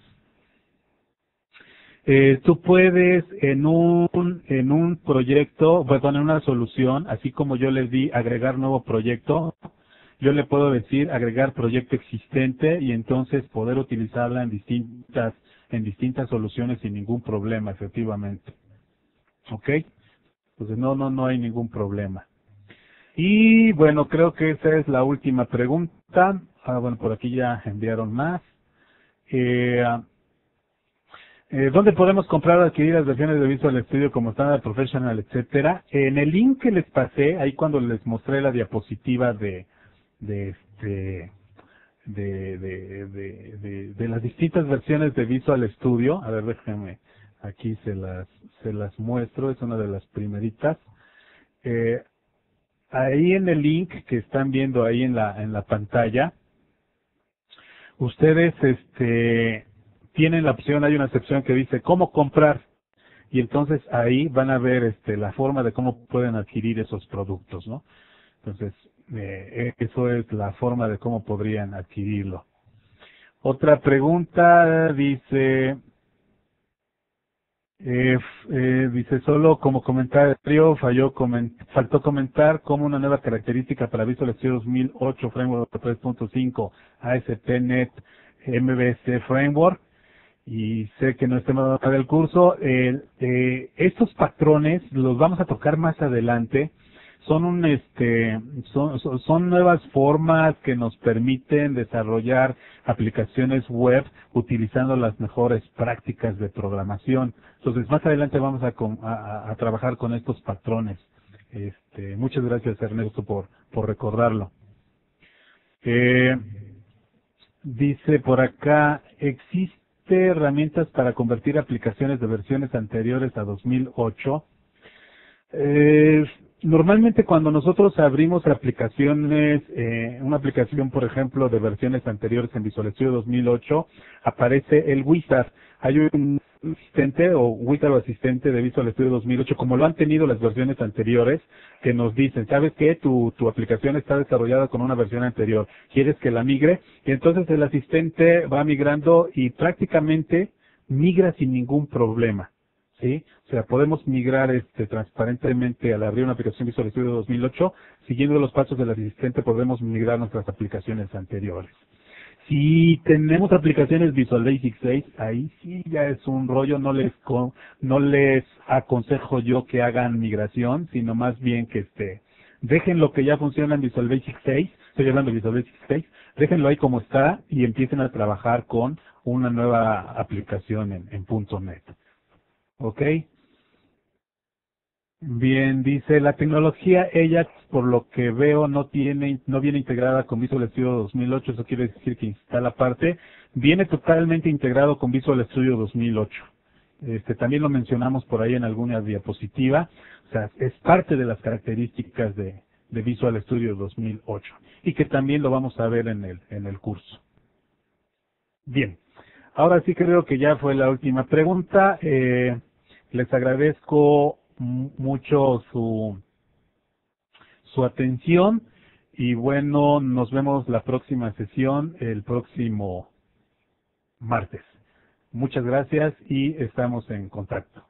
Tú puedes en un proyecto, perdón, en una solución, así como yo les di agregar nuevo proyecto, yo le puedo decir agregar proyecto existente y entonces poder utilizarla en distintas soluciones sin ningún problema, efectivamente. ¿Ok? Entonces no hay ningún problema. Y bueno, creo que esa es la última pregunta. Bueno, por aquí ya enviaron más. ¿Dónde podemos comprar o adquirir las versiones de Visual Studio como Standard Professional, etcétera? En el link que les pasé, ahí cuando les mostré la diapositiva de las distintas versiones de Visual Studio, a ver, déjenme, aquí se las muestro, es una de las primeritas. Ahí en el link que están viendo ahí en la pantalla, ustedes tienen la opción, hay una sección que dice cómo comprar y entonces ahí van a ver la forma de cómo pueden adquirir esos productos, ¿no? Entonces, eso es la forma de cómo podrían adquirirlo. Otra pregunta dice, dice solo como comentario faltó comentar cómo una nueva característica para Visual Studio 2008 Framework 3.5 ASP.NET MVC Framework, y sé que no es tema del curso. Estos patrones los vamos a tocar más adelante. Son son nuevas formas que nos permiten desarrollar aplicaciones web utilizando las mejores prácticas de programación. Entonces, más adelante vamos a trabajar con estos patrones. Muchas gracias, Ernesto, por recordarlo. Dice por acá, ¿existe herramientas para convertir aplicaciones de versiones anteriores a 2008? Normalmente cuando nosotros abrimos aplicaciones, una aplicación por ejemplo de versiones anteriores en Visual Studio 2008, aparece el wizard. Hay un asistente o wizard o asistente de Visual Studio 2008, como lo han tenido las versiones anteriores, que nos dicen, ¿sabes qué? Tu aplicación está desarrollada con una versión anterior, ¿quieres que la migre? Y entonces el asistente va migrando y prácticamente migra sin ningún problema. ¿Sí? O sea, podemos migrar transparentemente al abrir una aplicación Visual Studio 2008, siguiendo los pasos del asistente podemos migrar nuestras aplicaciones anteriores. Si tenemos aplicaciones Visual Basic 6, ahí sí ya es un rollo, no les aconsejo yo que hagan migración, sino más bien que dejen lo que ya funciona en Visual Basic 6, estoy hablando de Visual Basic 6, déjenlo ahí como está y empiecen a trabajar con una nueva aplicación en .NET. ¿Ok? Bien, dice, la tecnología Ajax, por lo que veo, no viene integrada con Visual Studio 2008, eso quiere decir que instala aparte. Viene totalmente integrado con Visual Studio 2008. También lo mencionamos por ahí en alguna diapositiva, o sea, es parte de las características de Visual Studio 2008 y que también lo vamos a ver en el curso. Bien, ahora sí creo que ya fue la última pregunta. Les agradezco mucho su atención y bueno, nos vemos la próxima sesión el próximo martes. Muchas gracias y estamos en contacto.